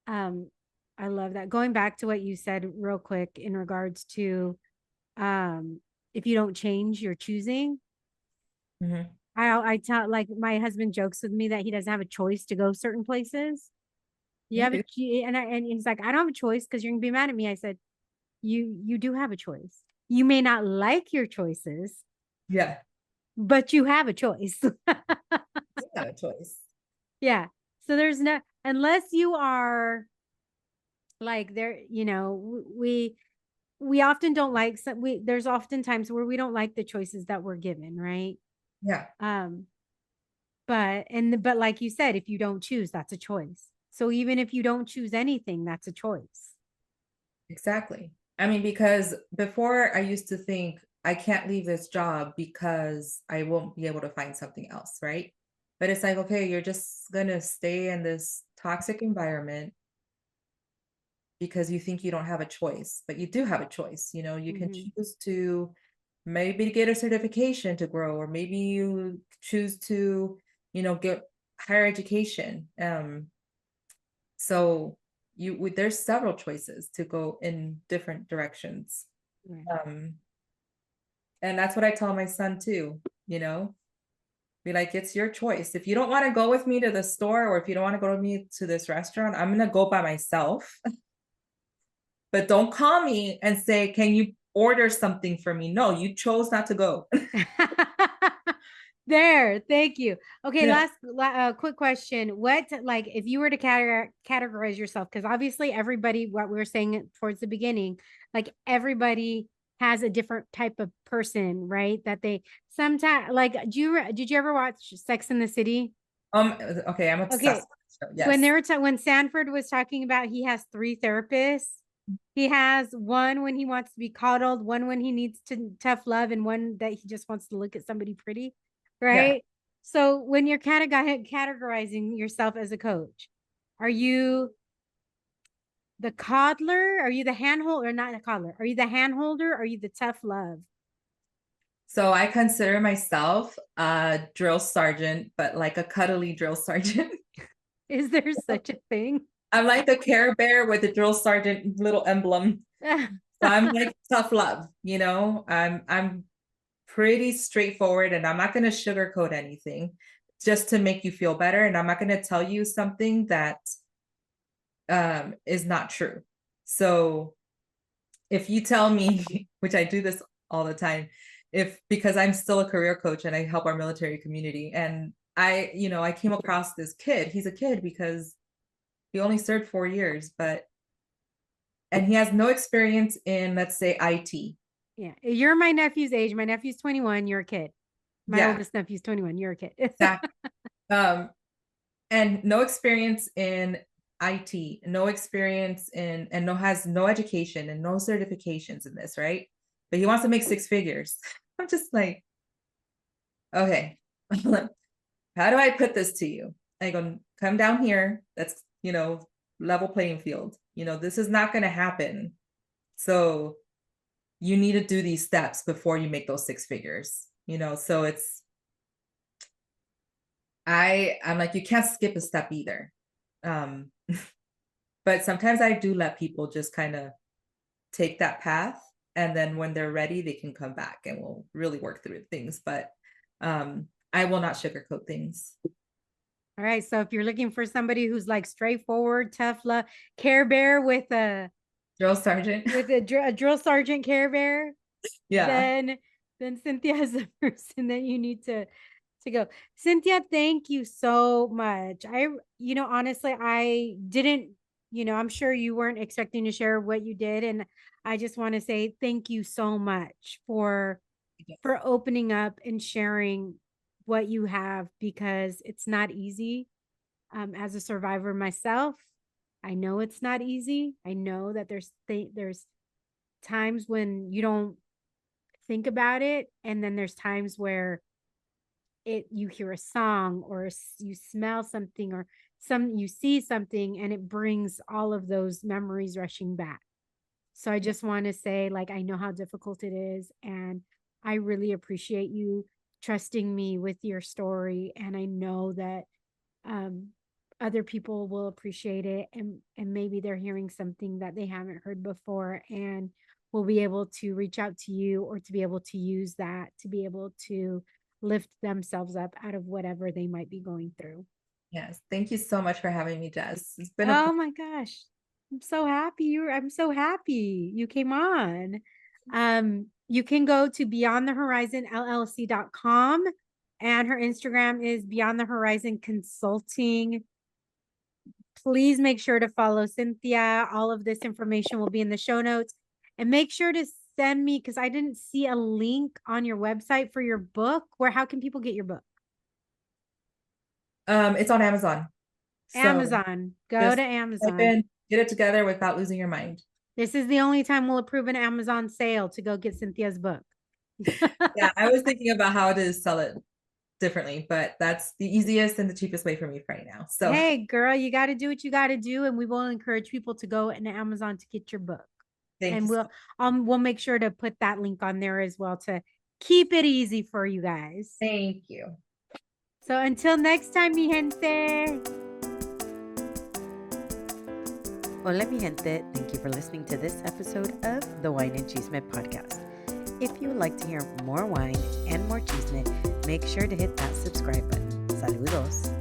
Um, I love that. Going back to what you said real quick in regards to if you don't change, you're choosing. Mhm. I tell like my husband jokes with me that he doesn't have a choice to go certain places. You You have a do. and he's like, I don't have a choice because you're gonna be mad at me. I said, you do have a choice. You may not like your choices, Yeah, but you have a choice. you got a choice. Yeah. So there's no unless you are like there, we often don't like some we there's often times where we don't like the choices that we're given, right? Yeah, Um, but like you said, if you don't choose, that's a choice. So even if you don't choose anything, that's a choice. exactly. I mean, because before I used to think I can't leave this job because I won't be able to find something else, right? But it's like, okay, you're just gonna stay in this toxic environment because you think you don't have a choice, but you do have a choice. You can Hmm. choose to maybe get a certification to grow, or maybe you choose to, get higher education. So there's several choices to go in different directions. Right. Um, and that's what I tell my son too, be like, it's your choice. If you don't want to go with me to the store, or if you don't want to go with me to this restaurant, I'm gonna go by myself. But don't call me and say, "Can you order something for me?" No, you chose not to go. There, thank you. Okay, Yeah. quick question. What, like, if you were to categorize yourself, because obviously everybody, what we were saying towards the beginning, like everybody has a different type of person, right? That they sometimes like. Did you ever watch Sex in the City? Okay, I'm obsessed Okay, with the show. Yes. when Sanford was talking about he has three therapists. He has one when he wants to be coddled, one when he needs to tough love, and one that he just wants to look at somebody pretty, Yeah. right? So when you're kind of categorizing yourself as a coach, are you the coddler? Are you the handhold or not the coddler? Are you the handholder? Or are you the tough love? So I consider myself a drill sergeant, but like a cuddly drill sergeant. Is there such a thing? I'm like the Care Bear with the drill sergeant little emblem. So I'm like tough love, I'm pretty straightforward and I'm not going to sugarcoat anything just to make you feel better. And I'm not going to tell you something that is not true. So if you tell me, which I do this all the time, if because I'm still a career coach and I help our military community, and I came across this kid. He's a kid because he only served 4 years, and he has no experience in, let's say, IT. Yeah, you're my nephew's age. My nephew's 21. You're a kid. My Yeah, oldest nephew's 21. You're a kid. exactly. Um, and no experience in IT, no experience in, and has no education and no certifications in this, right? But he wants to make six figures. I'm just like, okay, how do I put this to you? I go, come down here. That's, level playing field. This is not going to happen. So you need to do these steps before you make those six figures, so I'm like, you can't skip a step either. Um, but sometimes I do let people just kind of take that path. And then when they're ready, they can come back and we'll really work through things. But I will not sugarcoat things. All right. So if you're looking for somebody who's like straightforward, tough love, Care Bear Drill sergeant. with a drill sergeant Care Bear, Yeah. then Cynthia is the person that you need to go. Cynthia, thank you so much. Honestly, I didn't I'm sure you weren't expecting to share what you did. And I just want to say thank you so much Yes. for opening up and sharing what you have, because it's not easy. As a survivor myself, I know it's not easy. I know that there's times when you don't think about it, and then there's times where you hear a song, or you smell something, or you see something, and it brings all of those memories rushing back. So I Yeah. just want to say, like, I know how difficult it is, and I really appreciate you trusting me with your story, and I know that um other people will appreciate it, and maybe they're hearing something that they haven't heard before, and will be able to reach out to you, or to be able to use that to be able to lift themselves up out of whatever they might be going through. Yes. Thank you so much for having me, Jess. It's been a Oh pleasure. my gosh. I'm so happy you came on. You can go to beyondthehorizonllc.com, and her Instagram is Beyond the Horizon Consulting. Please make sure to follow Cynthia. All of this information will be in the show notes. And make sure to send me, because I didn't see a link on your website for your book. How can people get your book? It's on Amazon. So Amazon. Go just to type Amazon. in, get it together without losing your mind. This is the only time we'll approve an Amazon sale to go get Cynthia's book. Yeah, I was thinking about how to sell it differently, but that's the easiest and the cheapest way for me right now. So Hey, girl, you got to do what you got to do, and we will encourage people to go into Amazon to get your book. thank you And so we'll make sure to put that link on there as well to keep it easy for you guys. Thank you. So until next time, mi gente. Hola, mi gente. Thank you for listening to this episode of the Wine and Chisme podcast. If you would like to hear more wine and more chisme, make sure to hit that subscribe button. Saludos.